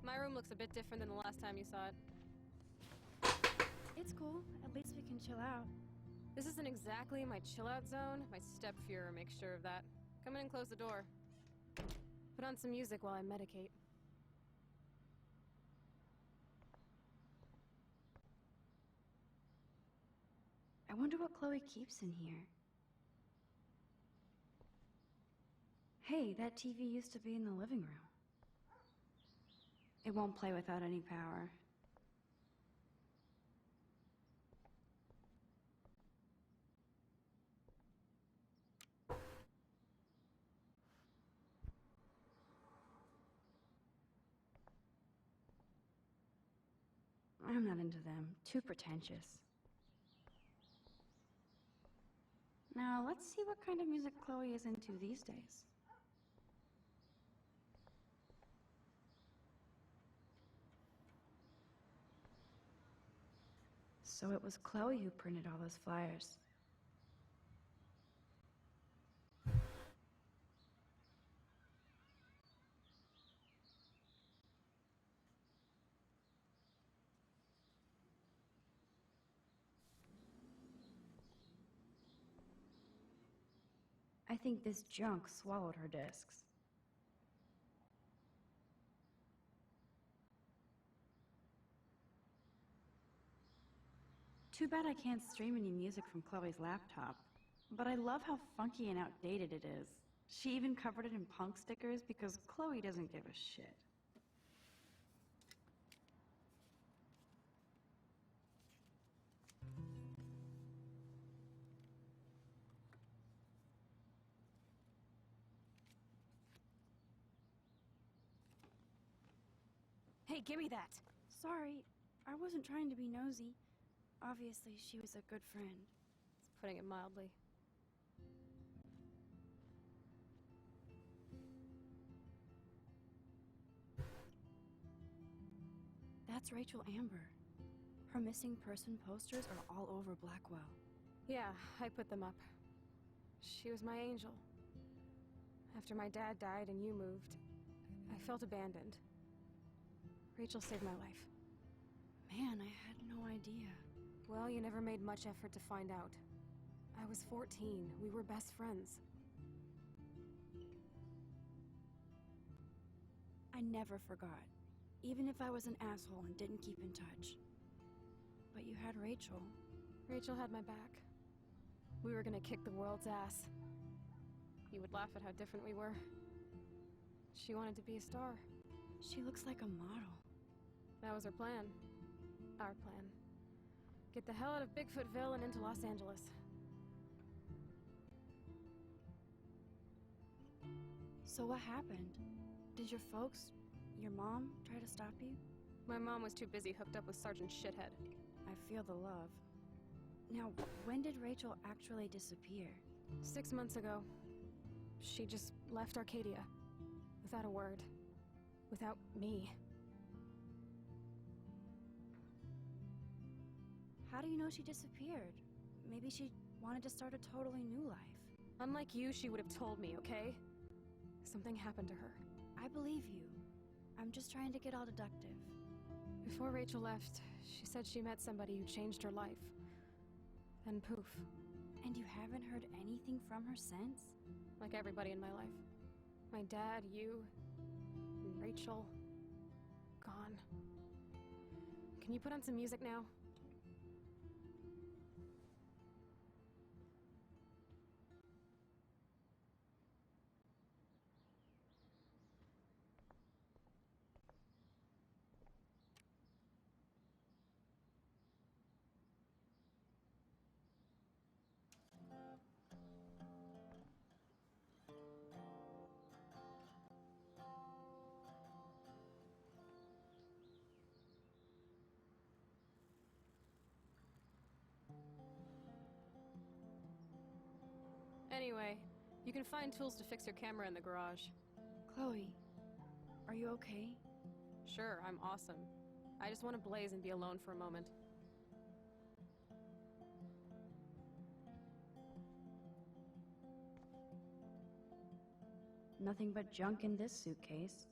My room looks a bit different than the last time you saw it. It's cool. At least we can chill out. This isn't exactly my chill-out zone. My step-fuhrer makes sure of that. Come in and close the door. Put on some music while I medicate. I wonder what Chloe keeps in here. Hey, that TV used to be in the living room. It won't play without any power. I'm not into them. Too pretentious. Now, let's see what kind of music Chloe is into these days. So it was Chloe who printed all those flyers. I think this junk swallowed her discs. Too bad I can't stream any music from Chloe's laptop. But I love how funky and outdated it is. She even covered it in punk stickers because Chloe doesn't give a shit. Hey, give me that! Sorry, I wasn't trying to be nosy. Obviously, she was a good friend. It's putting it mildly. That's Rachel Amber. Her missing person posters are all over Blackwell. Yeah, I put them up. She was my angel. After my dad died and you moved, I felt abandoned. Rachel saved my life. Man, I had no idea. Well, you never made much effort to find out. I was 14. We were best friends. I never forgot. Even if I was an asshole and didn't keep in touch. But you had Rachel. Rachel had my back. We were gonna kick the world's ass. You would laugh at how different we were. She wanted to be a star. She looks like a model. That was her plan. Our plan. Get the hell out of Bigfootville and into Los Angeles. So what happened? Did your folks, your mom, try to stop you? My mom was too busy hooked up with Sergeant Shithead. I feel the love. Now, when did Rachel actually disappear? 6 months ago. She just left Arcadia. Without a word. Without me. How do you know she disappeared? Maybe she wanted to start a totally new life. Unlike you, she would have told me, okay? Something happened to her. I believe you. I'm just trying to get all deductive. Before Rachel left, she said she met somebody who changed her life. Then poof. And you haven't heard anything from her since? Like everybody in my life. My dad, you, and Rachel. Gone. Can you put on some music now? Anyway, you can find tools to fix your camera in the garage. Chloe, are you okay? Sure, I'm awesome. I just want to blaze and be alone for a moment. Nothing but junk in this suitcase.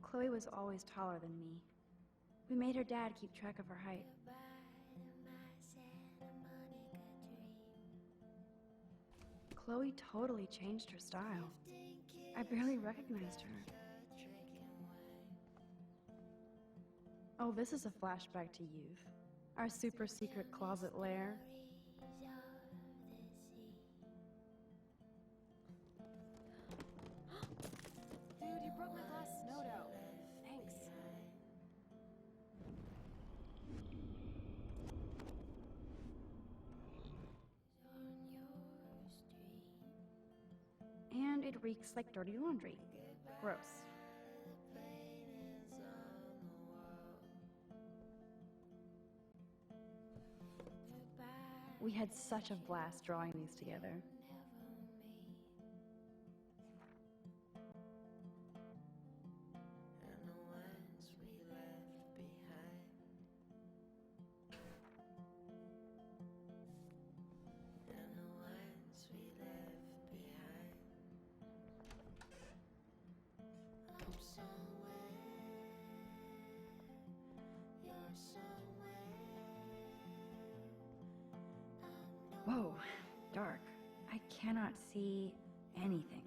Chloe was always taller than me. We made her dad keep track of her height. Chloe totally changed her style. I barely recognized her. Oh, this is a flashback to youth. Our super secret closet lair. Dude, you broke my glass snow dough. Thanks. And it reeks like dirty laundry. Gross. We had such a blast drawing these together. cannot see anything.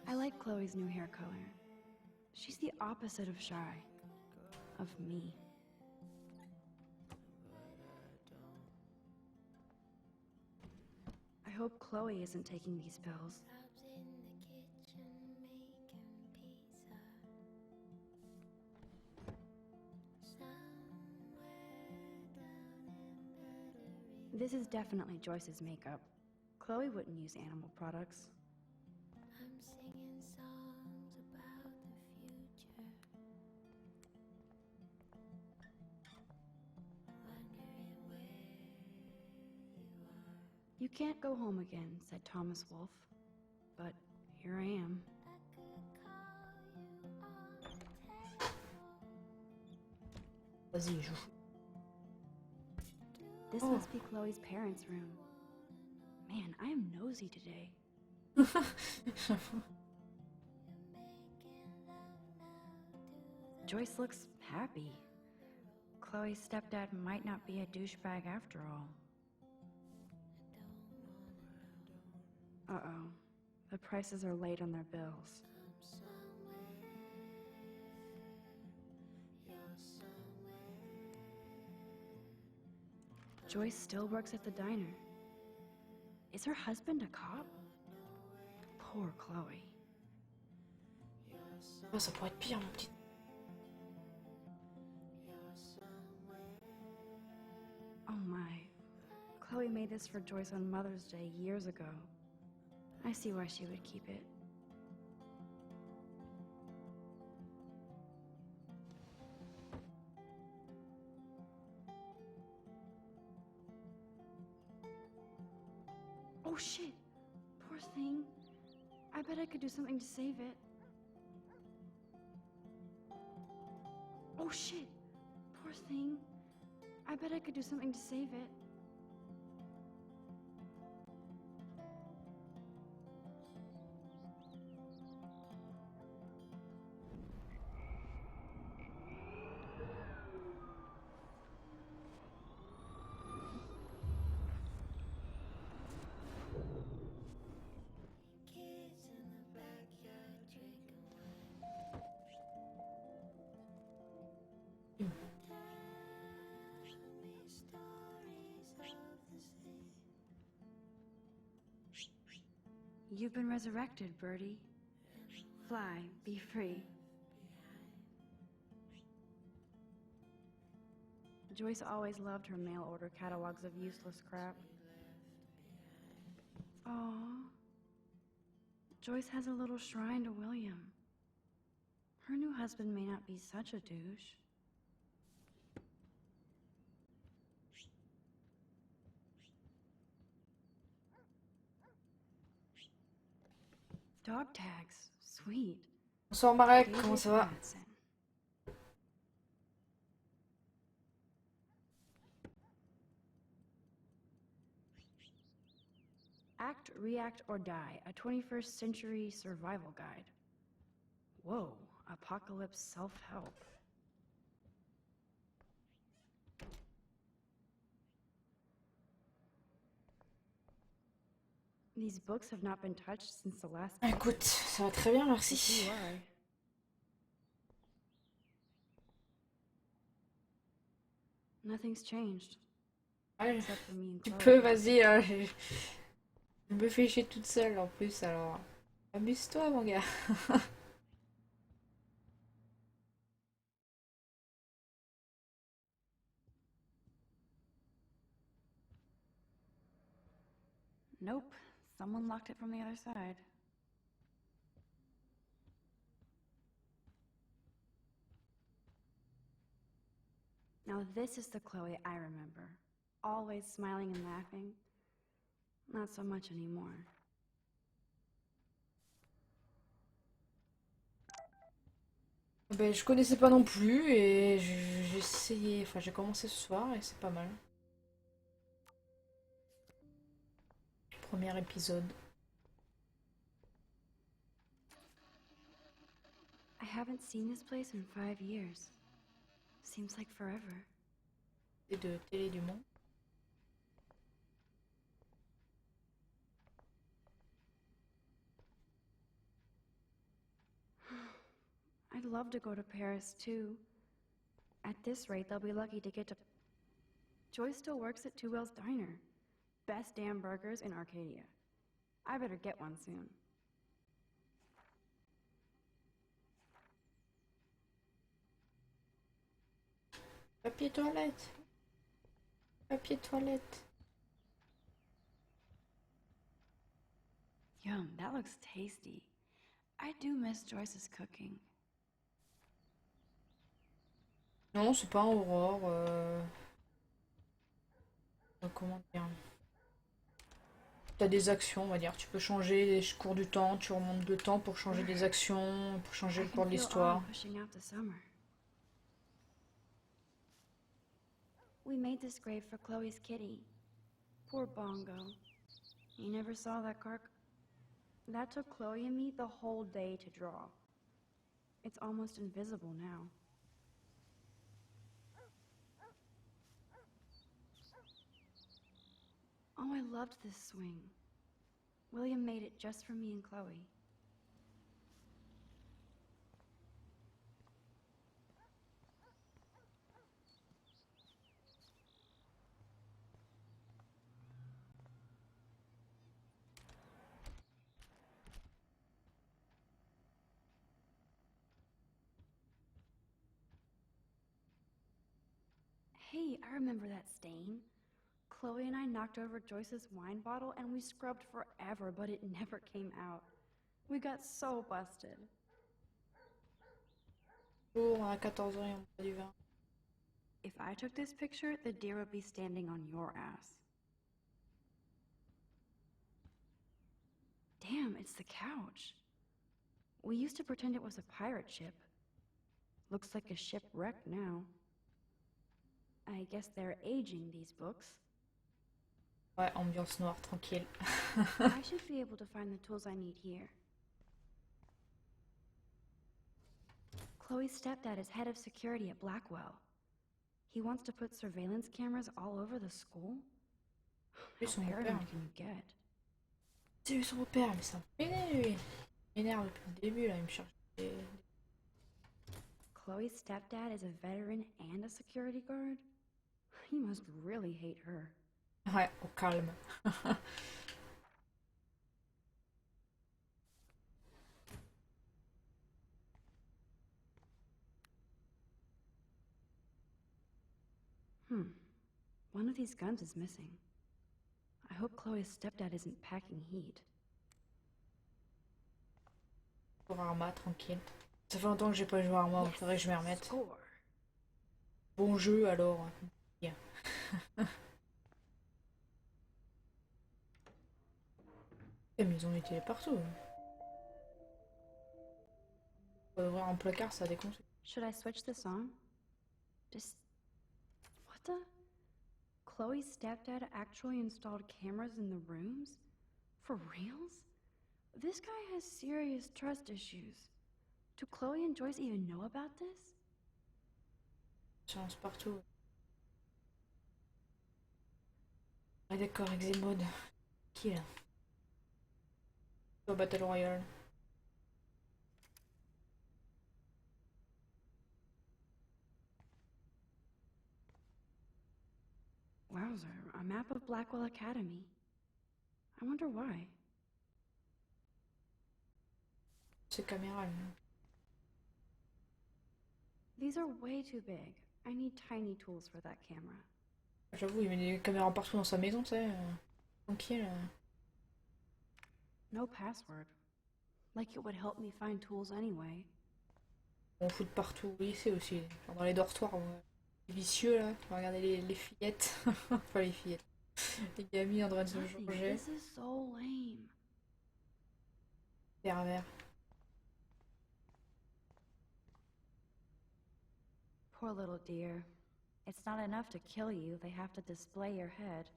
I like Chloe's new hair color. She's the opposite of shy. Of me. I hope Chloe isn't taking these pills. This is definitely Joyce's makeup. Chloe wouldn't use animal products. I'm singing songs about the future. Wondering where you are. You can't go home again, said Thomas Wolfe. But here I am. I could call you on the telephone. Vas-y, joue. This must be Chloe's parents' room. Man, I am nosy today. Joyce looks happy. Chloe's stepdad might not be a douchebag after all. Uh-oh. The prices are late on their bills. Joyce still works at the diner. Is her husband a cop? Poor Chloe. Oh, ça pourrait être pire, mon petit. Oh my. Chloe made this for Joyce on Mother's Day years ago. I see why she would keep it. Oh shit! Poor thing. I bet I could do something to save it. Oh shit! Poor thing. I bet I could do something to save it. Kids in the backyard drinking wine. Tell me stories of the sea. You've been resurrected, Birdie. Fly, be free. Joyce always loved her mail order catalogs of useless crap. Aww. Joyce has a little shrine to William. Her new husband may not be such a douche. Dog tags. Sweet. Bonsoir Marek, comment ça va? Act, React, or Die, a 21st century survival guide. Whoa, apocalypse self-help. These books have not been touched since the last... Écoute, ça va très bien, merci. Nothing's changed. Ouais, Except for me and tu Chloe. peux, vas-y. Je me fais chier toute seule en plus, alors. Amuse-toi, mon gars. Nope. Someone locked it from the other side. Now this is the Chloe I remember. Always smiling and laughing. Not so much anymore. Ben, je connaissais pas non plus et j'ai essayé, enfin j'ai commencé ce soir et c'est pas mal. Premier épisode. I haven't seen this place in 5 years. Seems like forever. Et de télé du monde. I'd love to go to Paris too. At this rate, they'll be lucky to get to. Joy still works at Two Whales Diner. Best damn burgers in Arcadia. I better get one soon. Papier toilette. Papier toilette. Yum, that looks tasty. I do miss Joyce's cooking. Non, c'est pas un Aurore. Comment dire? T'as des actions, on va dire. Tu peux changer les cours du temps, tu remontes le temps pour changer des actions, pour changer le cours de l'histoire. We made this grave for Chloe's kitty. Poor Bongo. You never saw that That took Chloe and me the whole day to draw. It's almost invisible now. Oh, I loved this swing. William made it just for me and Chloe. Hey, I remember that stain. Chloe and I knocked over Joyce's wine bottle and we scrubbed forever, but it never came out. We got so busted. À 14 ans, on boit du vin. If I took this picture, the deer would be standing on your ass. Damn, it's the couch. We used to pretend it was a pirate ship. Looks like a shipwreck now. I guess they're aging these books. Ouais, ambiance noire, tranquille. I should be able to find the tools I need here. Chloe's stepdad is head of security at Blackwell. He wants to put surveillance cameras all over the school? How paranoid can you get? C'est lui son repère, mais ça m'énerve depuis le début, là, il me cherche des... Chloe's stepdad is a veteran and a security guard? He must really hate her. Ouais, au calme. One of these guns is missing. I hope Chloe's stepdad isn't packing heat. Pour Arma, tranquille. Ça fait longtemps que j'ai pas joué à Arma, il faudrait que je m'y remette. Bon jeu alors. Bien. Mais ils ont été partout. Faut ouvrir un placard, ça déconseille. Should I switch this on? Just... What the? Chloe's stepdad actually installed cameras in the rooms? For reals? This guy has serious trust issues. Do Chloe and Joyce even know about this? Chance partout. Ah d'accord, Exemode. Qui là? Au Battle Royale. Wowzer, a map of Blackwell Academy. I wonder why. C'est caméral. These are way too big. I need tiny tools for that camera. J'avoue, il met des caméras partout dans sa maison, tu sais. Tranquille. No password. Like it would help me find tools anyway. On fout de partout au lycée aussi. Genre dans les dortoirs, les vicieux là. On va regarder les fillettes. Pas les fillettes. Les gamines en train de se changer. This is so lame. Pervers. Poor little dear. It's not enough to kill you, they have to display your head.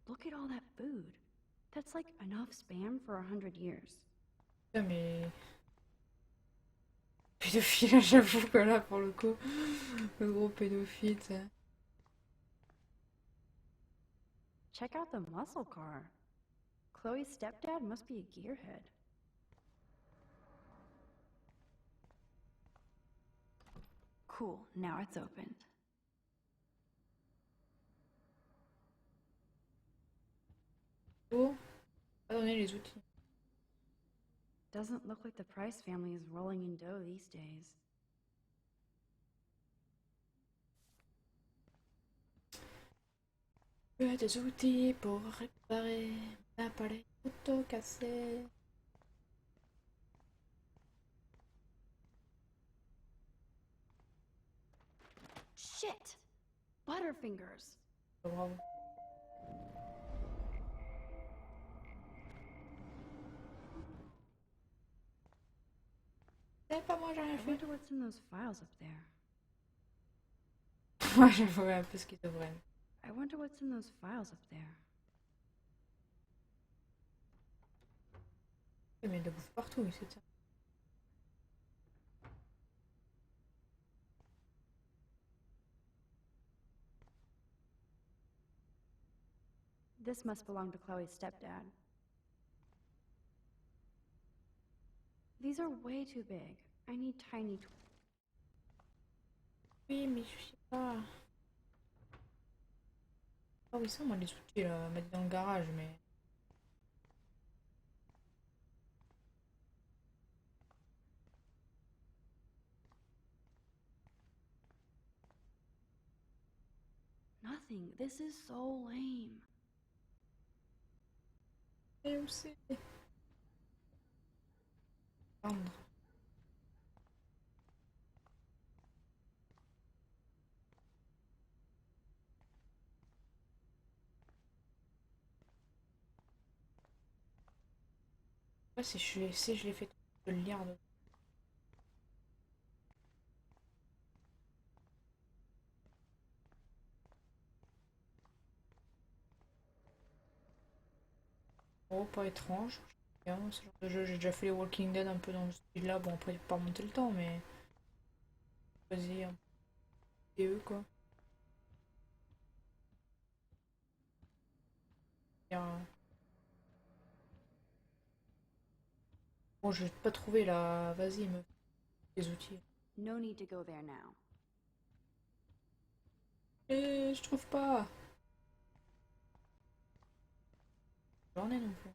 Look at all that food. That's like enough spam for 100 years. Ouais, mais... Pédophile, j'avoue que là, pour le coup, le gros pédophile, tu sais. Check out the muscle car. Chloe's stepdad must be a gearhead. Cool, now it's opened. Oh, pas donner les outils. Doesn't look like the Price family is rolling in dough these days. Des outils pour réparer un appareil photo cassé. Shit! Butterfingers! Bravo. C'est pas moi, j'ai rien I fait. wonder what's in those files up there. Moi, j'avoue un peu schizophrène. I wonder what's in those files up there. Mais de bouffe partout ici, ça. This must belong to Chloe's stepdad. These are way too big. I need tiny. Oui, mais je sais pas. Ah oui, ça, moi, les outils, là, mettre dans le garage, mais... Nothing. This is so lame. Et où c'est? Prendre. Ouais, si je l'ai fait de le lire. Oh, pas étrange. Bien, ce genre de jeu, j'ai déjà fait les Walking Dead un peu dans ce style-là. Bon, après, j'ai pas monté le temps, mais... Vas-y, un peu eux, quoi. Bien. Bon, je vais pas trouver là. Vas-y, me les outils. No need to go there now. Et je trouve pas. J'en ai non plus.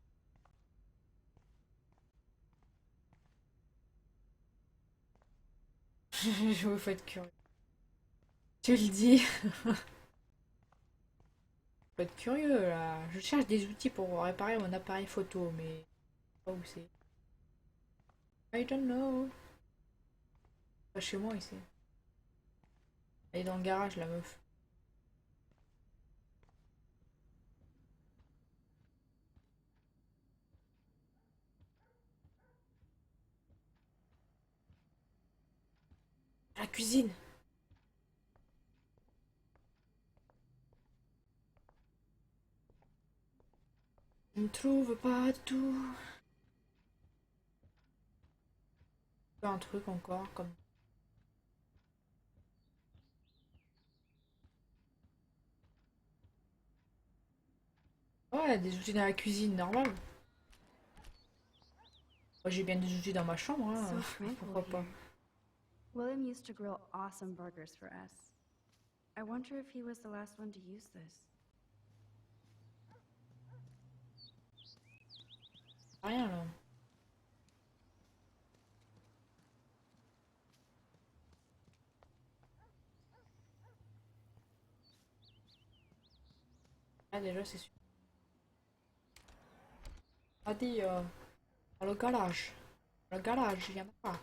Je vous fais curieux. Tu le dis. Faut être curieux là. Je cherche des outils pour réparer mon appareil photo, mais je sais pas où c'est. I don't know. Pas chez moi ici. Elle est dans le garage la meuf. La cuisine. On ne trouve pas tout. Un truc encore comme. Ouais, des outils dans la cuisine, normal. Moi j'ai bien des outils dans ma chambre, hein. So tranquil Pourquoi pas. here. William used to grill awesome burgers for us. I wonder if he was the last one to use this. Rien là. Ah déjà c'est sûr. On dit dans le garage. Le garage, il y en a pas.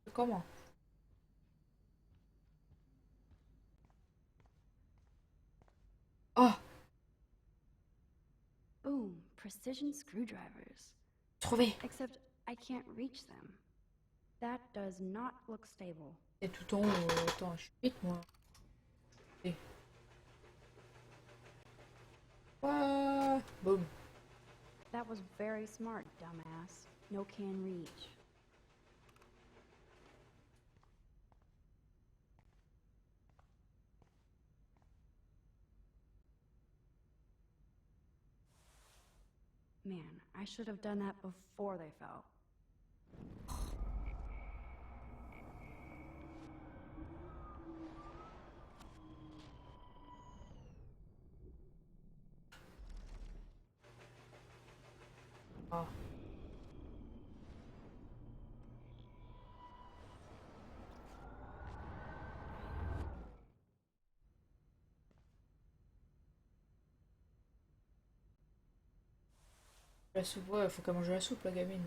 C'est comment? Oh! Boom, precision screwdrivers. Trouvé! Except I can't reach them. That does not look stable. Et tout en haut, attends, je suis vite moi. Et... Ouais. Boum. That was very smart, dumbass. No can reach. Man, I should have done that before they fell. Oh. La soupe, ouais, faut qu'elle mange la soupe, la gamine.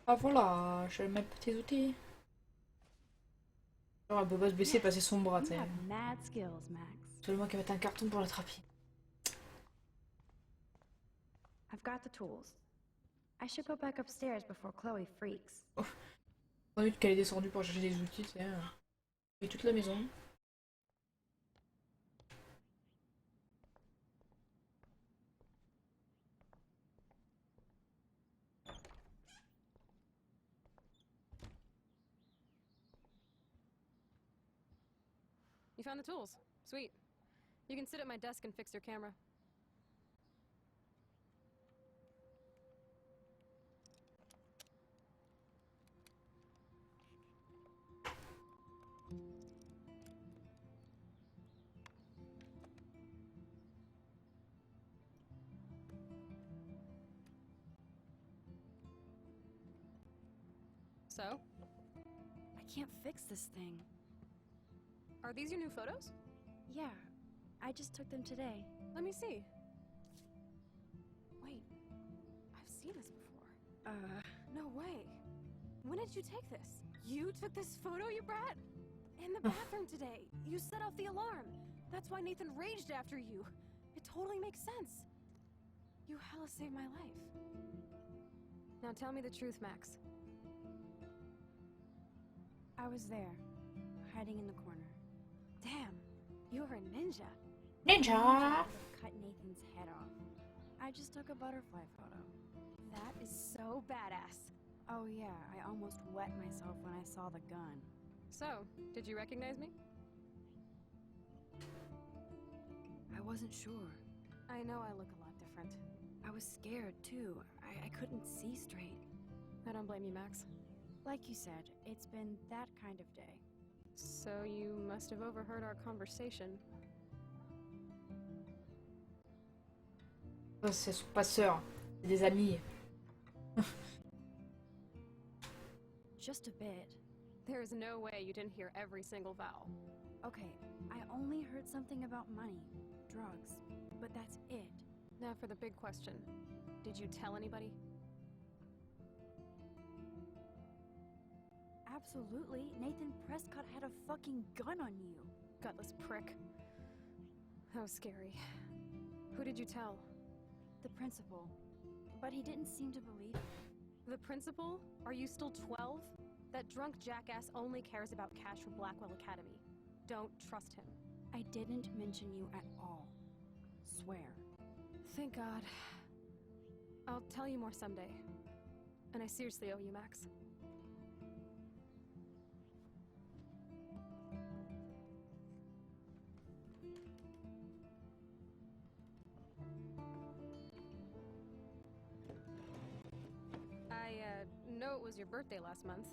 Ah voilà, j'ai mes petits outils. Genre, elle peut pas se baisser et passer son bras, tu You sais. have mad skills, Max. Seulement qu'elle mette un carton pour l'attraper. I've got the tools. I should go back upstairs before Chloe freaks. On a vu qu'elle est descendue pour chercher des outils, tu sais. Et toute la maison. You found the tools. Sweet. You can sit at my desk and fix your camera. So? I can't fix this thing. Are these your new photos? Yeah, I just took them today. Let me see. Wait, I've seen this before. No way. When did you take this? You took this photo, you brat? In the bathroom today. You set off the alarm. That's why Nathan raged after you. It totally makes sense. You hella saved my life. Now tell me the truth, Max. I was there, hiding in the corner. Damn, you're a ninja. Ninja! Cut Nathan's head off. I just took a butterfly photo. That is so badass. Oh yeah, I almost wet myself when I saw the gun. So, did you recognize me? I wasn't sure. I know I look a lot different. I was scared too. I couldn't see straight. I don't blame you, Max. Like you said, it's been that kind of day. So you must have overheard our conversation. Oh, ce sont pas sœurs, c'est des amis. Just a bit. There is no way you didn't hear every single vowel. Okay, I only heard something about money, drugs, but that's it. Now for the big question. Did you tell anybody? Absolutely. Nathan Prescott had a fucking gun on you. Gutless prick. That was scary. Who did you tell? The principal. But he didn't seem to believe it. The principal? Are you still 12? That drunk jackass only cares about cash for Blackwell Academy. Don't trust him. I didn't mention you at all. Swear. Thank God. I'll tell you more someday. And I seriously owe you, Max. I know it was your birthday last month.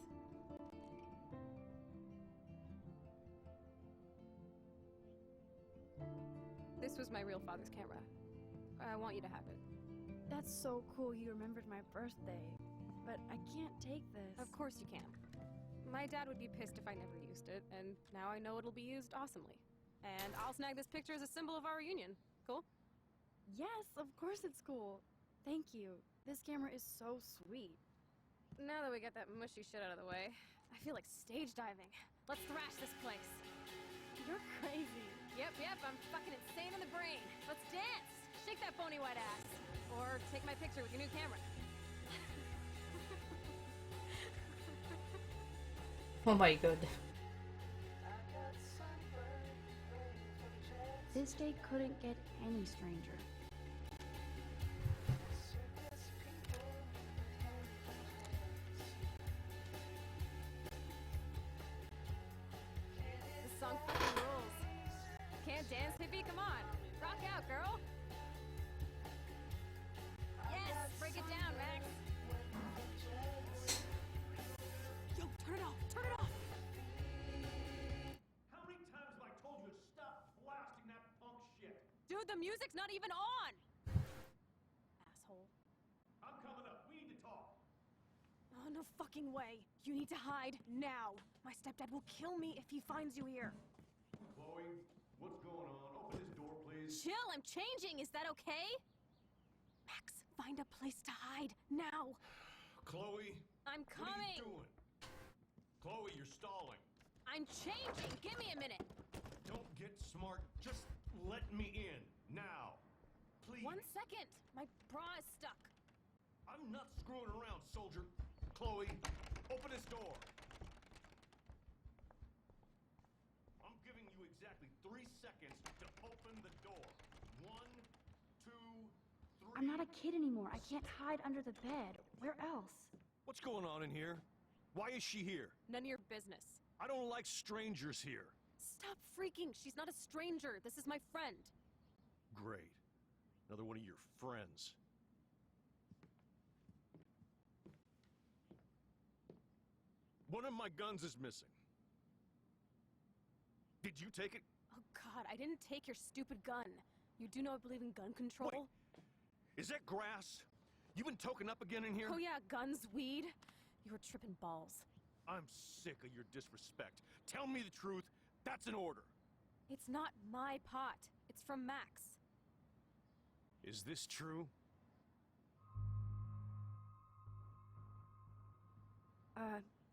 This was my real father's camera. I want you to have it. That's so cool you remembered my birthday. But I can't take this. Of course you can. My dad would be pissed if I never used it, and now I know it'll be used awesomely. And I'll snag this picture as a symbol of our reunion. Cool? Yes, of course it's cool. Thank you. This camera is so sweet. Now that we got that mushy shit out of the way, I feel like stage diving. Let's thrash this place. You're crazy. Yep, I'm fucking insane in the brain. Let's dance! Shake that bony white ass. Or take my picture with your new camera. Oh my god. This day couldn't get any stranger. Can't dance, hippie? Come on. Rock out, girl. Yes, break it down, Max. Yo, turn it off. Turn it off. How many times have I told you to stop blasting that punk shit? Dude, the music's not even on. Asshole. I'm coming up. We need to talk. Oh, no fucking way. You need to hide now. My stepdad will kill me if he finds you here. Chloe, what's going on? Open this door, please. Chill, I'm changing. Is that okay? Max, find a place to hide now. Chloe, I'm what are coming. you doing? Chloe, you're stalling. I'm changing. Give me a minute. Don't get smart. Just let me in now, please. 1 second. My bra is stuck. I'm not screwing around, soldier. Chloe, open this door. I'm giving you exactly 3 seconds to open the door. 1, 2, 3. I'm not a kid anymore. I can't hide under the bed. Where else? What's going on in here? Why is she here? None of your business. I don't like strangers here. Stop freaking. She's not a stranger. This is my friend. Great. Another one of your friends. One of my guns is missing. Did you take it? Oh, God, I didn't take your stupid gun. You do know I believe in gun control? Wait. Is that grass? You been token up again in here? Oh, yeah, guns, weed. You were tripping balls. I'm sick of your disrespect. Tell me the truth. That's an order. It's not my pot. It's from Max. Is this true?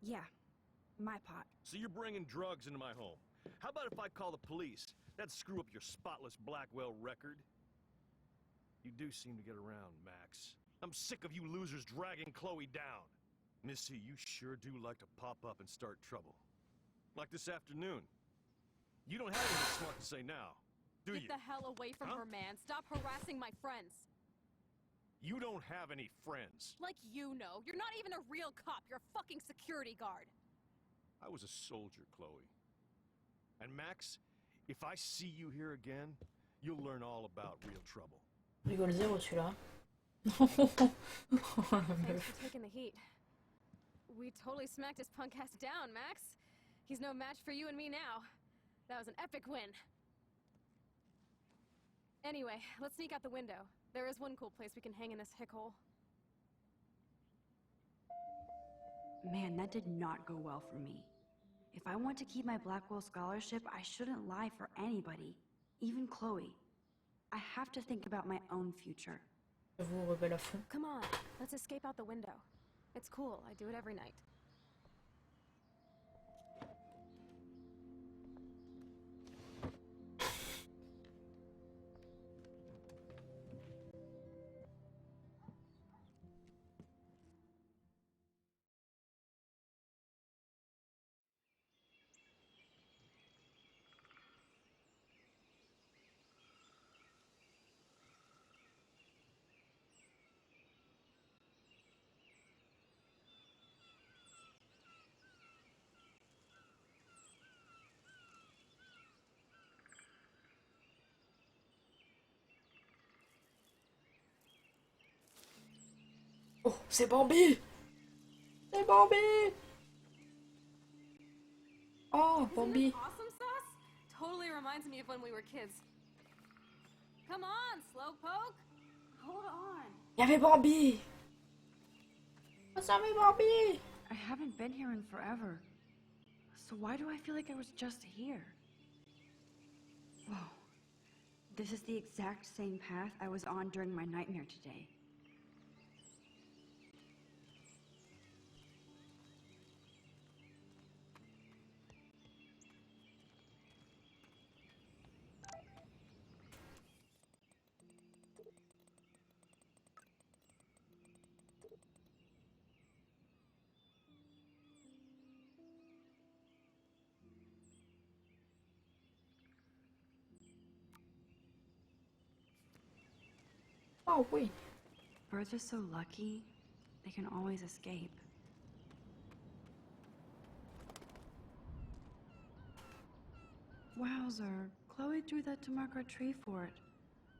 Yeah. My pot. So you're bringing drugs into my home. How about if I call the police? That'd screw up your spotless Blackwell record. You do seem to get around, Max. I'm sick of you losers dragging Chloe down. Missy, you sure do like to pop up and start trouble. Like this afternoon. You don't have anything smart to say now, do you? Get the hell away from her, man. Stop harassing my friends. You don't have any friends. Like you know. You're not even a real cop. You're a fucking security guard. I was a soldier, Chloe. And Max, if I see you here again, you'll learn all about real trouble. Rigole zéro celui-là. Thanks for taking the heat. We totally smacked his punk ass down, Max. He's no match for you and me now. That was an epic win. Anyway, let's sneak out the window. There is one cool place we can hang in this hick hole. Man, that did not go well for me. If I want to keep my Blackwell scholarship, I shouldn't lie for anybody, even Chloe. I have to think about my own future. J'avoue, rebelle à fond. Come on, let's escape out the window. It's cool, I do it every night. Oh, c'est Bambi! C'est Bambi! Oh, Bambi! Isn't this awesome sauce? Totally reminds me of when we were kids. Come on, slowpoke! Hold on. Il y avait Bambi! What's up, Bambi? I haven't been here in forever. So why do I feel like I was just here? Whoa. This is the exact same path I was on during my nightmare today. Oh, oui. Birds are so lucky, they can always escape. Wowzer, Chloe drew that to mark our tree fort,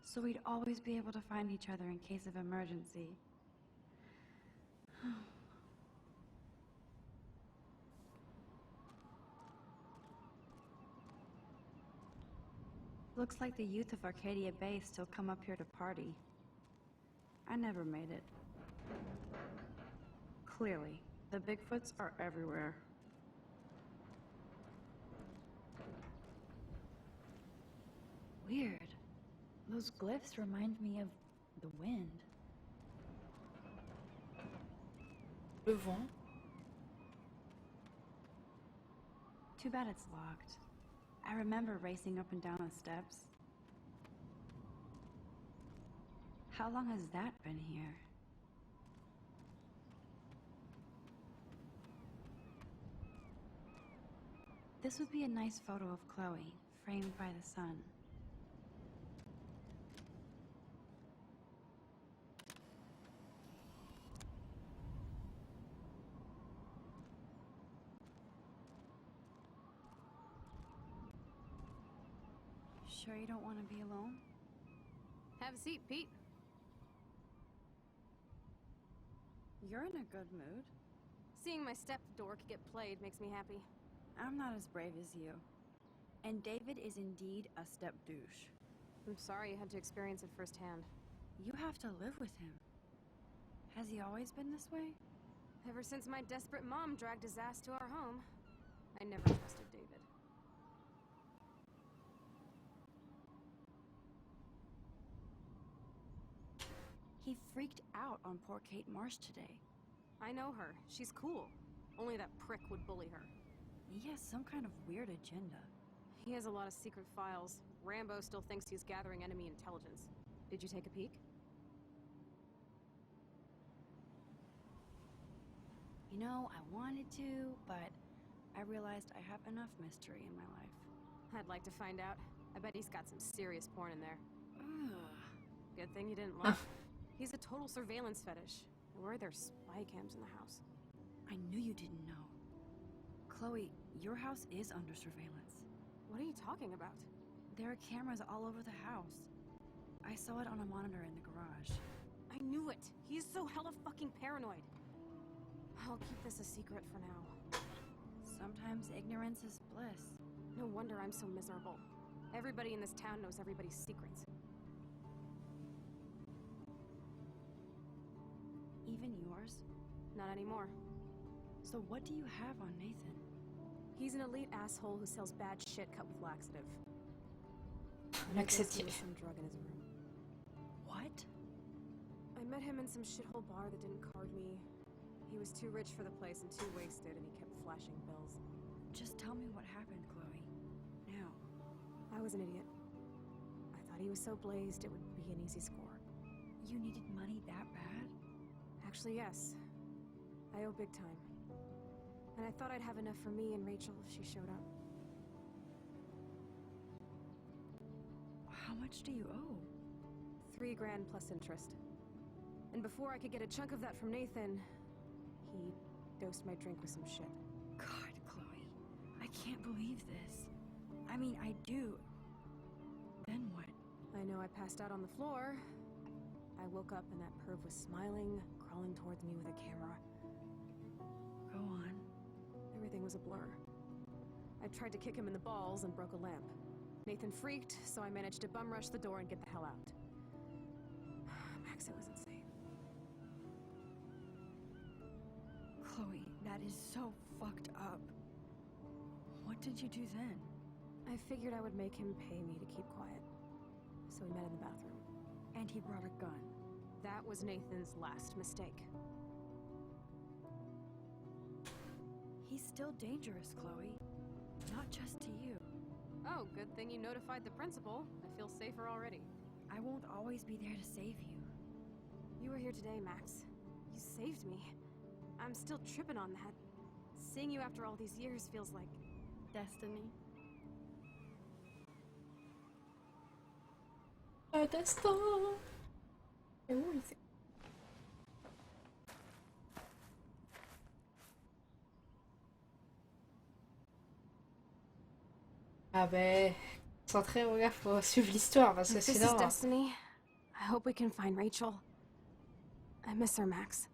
so we'd always be able to find each other in case of emergency. Looks like the youth of Arcadia Bay still come up here to party. I never made it. Clearly, the Bigfoots are everywhere. Weird. Those glyphs remind me of the wind. Le vent. Too bad it's locked. I remember racing up and down the steps. How long has that been here? This would be a nice photo of Chloe, framed by the sun. Sure you don't want to be alone? Have a seat, Pete. You're in a good mood. Seeing my step dork get played makes me happy. I'm not as brave as you. And David is indeed a step douche. I'm sorry you had to experience it firsthand. You have to live with him. Has he always been this way? Ever since my desperate mom dragged his ass to our home, I never trusted David. He freaked out on poor Kate Marsh today. I know her. She's cool. Only that prick would bully her. He has some kind of weird agenda. He has a lot of secret files. Rambo still thinks he's gathering enemy intelligence. Did you take a peek? You know, I wanted to, but I realized I have enough mystery in my life. I'd like to find out. I bet he's got some serious porn in there. Ugh. Good thing you didn't look. He's a total surveillance fetish. Where are there spy cams in the house? I knew you didn't know. Chloe, your house is under surveillance. What are you talking about? There are cameras all over the house. I saw it on a monitor in the garage. I knew it! He's so hella fucking paranoid. I'll keep this a secret for now. Sometimes ignorance is bliss. No wonder I'm so miserable. Everybody in this town knows everybody's secrets. Even yours? Not anymore. So what do you have on Nathan? He's an elite asshole who sells bad shit cut with laxative. Laxative. Some drug in his room. What? I met him in some shithole bar that didn't card me. He was too rich for the place and too wasted, and he kept flashing bills. Just tell me what happened, Chloe. Now. I was an idiot. I thought he was so blazed it would be an easy score. You needed money that bad? Actually, yes. I owe big time. And I thought I'd have enough for me and Rachel if she showed up. How much do you owe? $3 grand plus interest. And before I could get a chunk of that from Nathan, he dosed my drink with some shit. God, Chloe. I can't believe this. I mean, I do. Then what? I know I passed out on the floor. I woke up and that perv was smiling, crawling towards me with a camera. Go on. Everything was a blur. I tried to kick him in the balls and broke a lamp. Nathan freaked, so I managed to bum rush the door and get the hell out. Max, it was insane. Chloe, that is so fucked up. What did you do then? I figured I would make him pay me to keep quiet. So we met in the bathroom. And he brought a gun. That was Nathan's last mistake. He's still dangerous, Chloe. Not just to you. Oh, good thing you notified the principal. I feel safer already. I won't always be there to save you. You were here today, Max. You saved me. I'm still tripping on that. Seeing you after all these years feels like destiny. Destin. Et où il fait? Ah ben, Concentré, regarde, faut suivre l'histoire parce que If this is sinon. destiny, I hope we can find Rachel. I miss her, Max.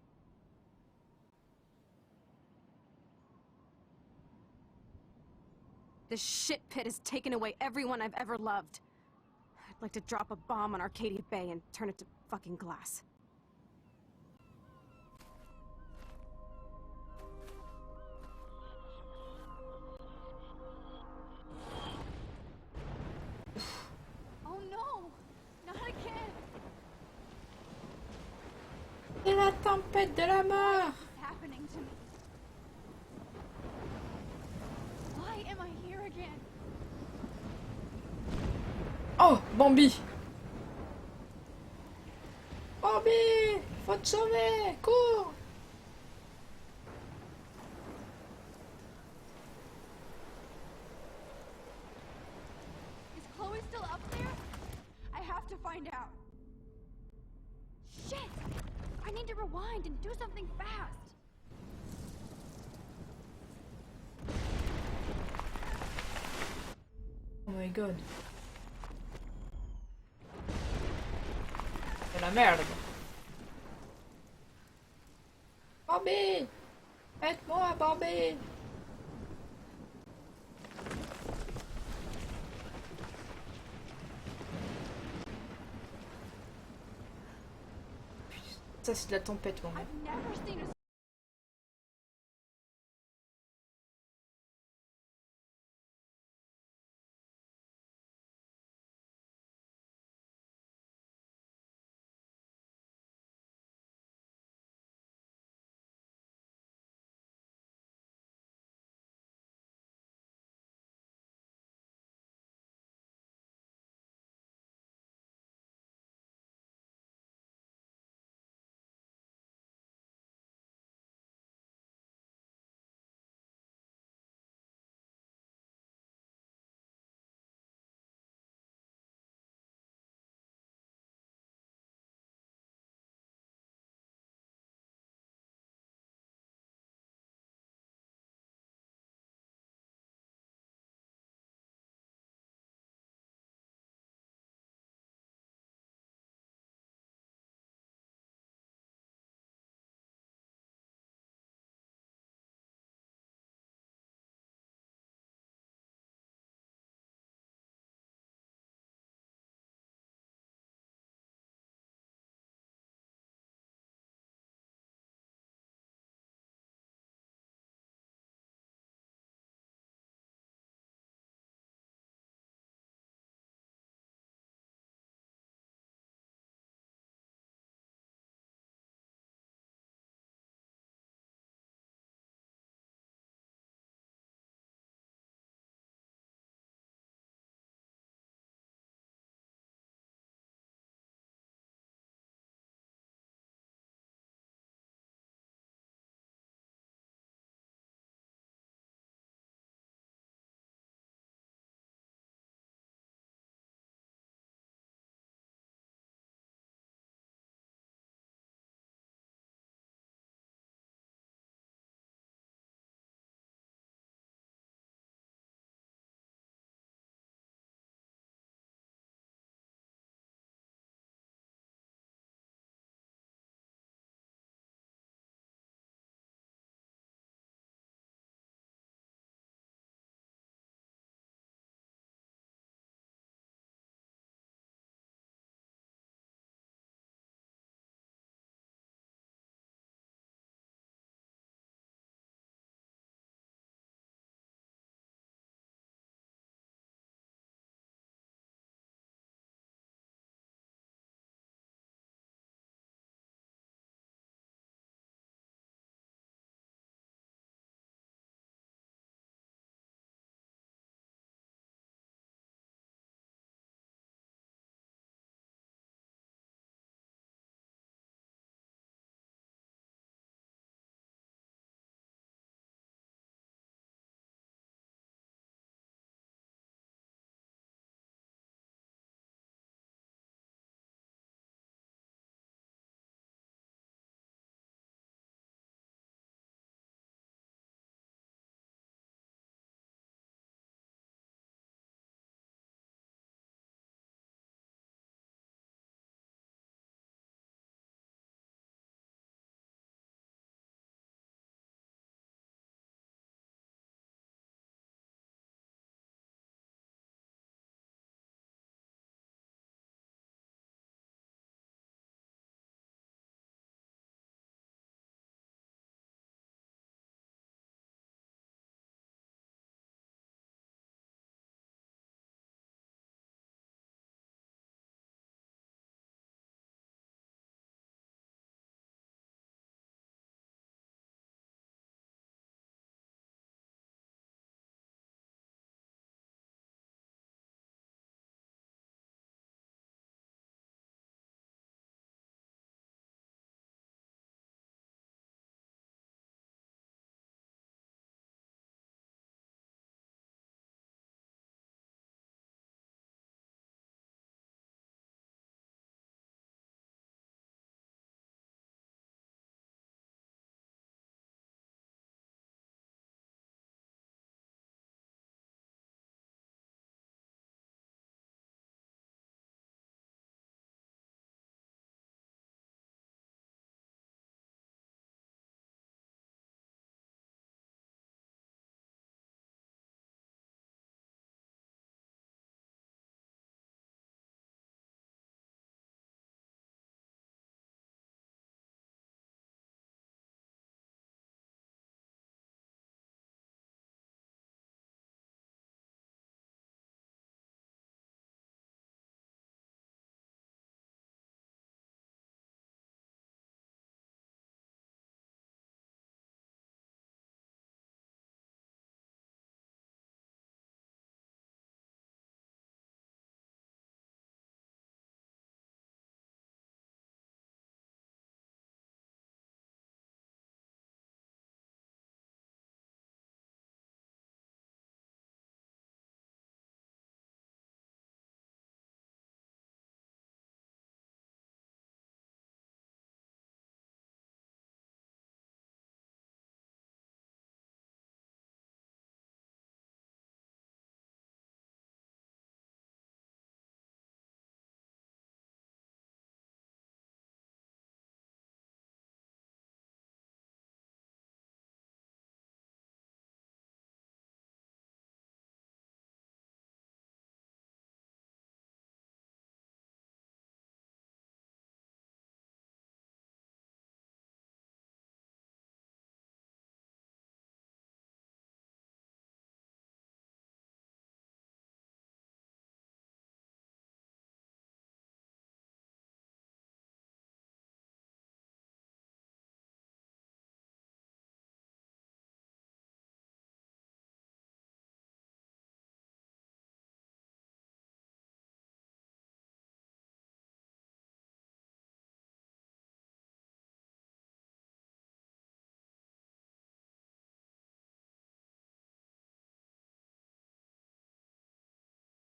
This shit pit has taken away everyone I've ever loved. I'd like to drop a bomb on Arcadia Bay and turn it to fucking glass. Oh no! Not again! C'est la tempête de la mort. What's happening to me? Why am I here again? Oh, Bambi. Bambi, faut te sauver, cours. Is Chloe still up there? I have to find out. Shit! I need to rewind and do something fast. Oh my god. C'est la merde. Bambi, aide-moi, Bambi. Ça c'est de la tempête, mon gars. I've never seen a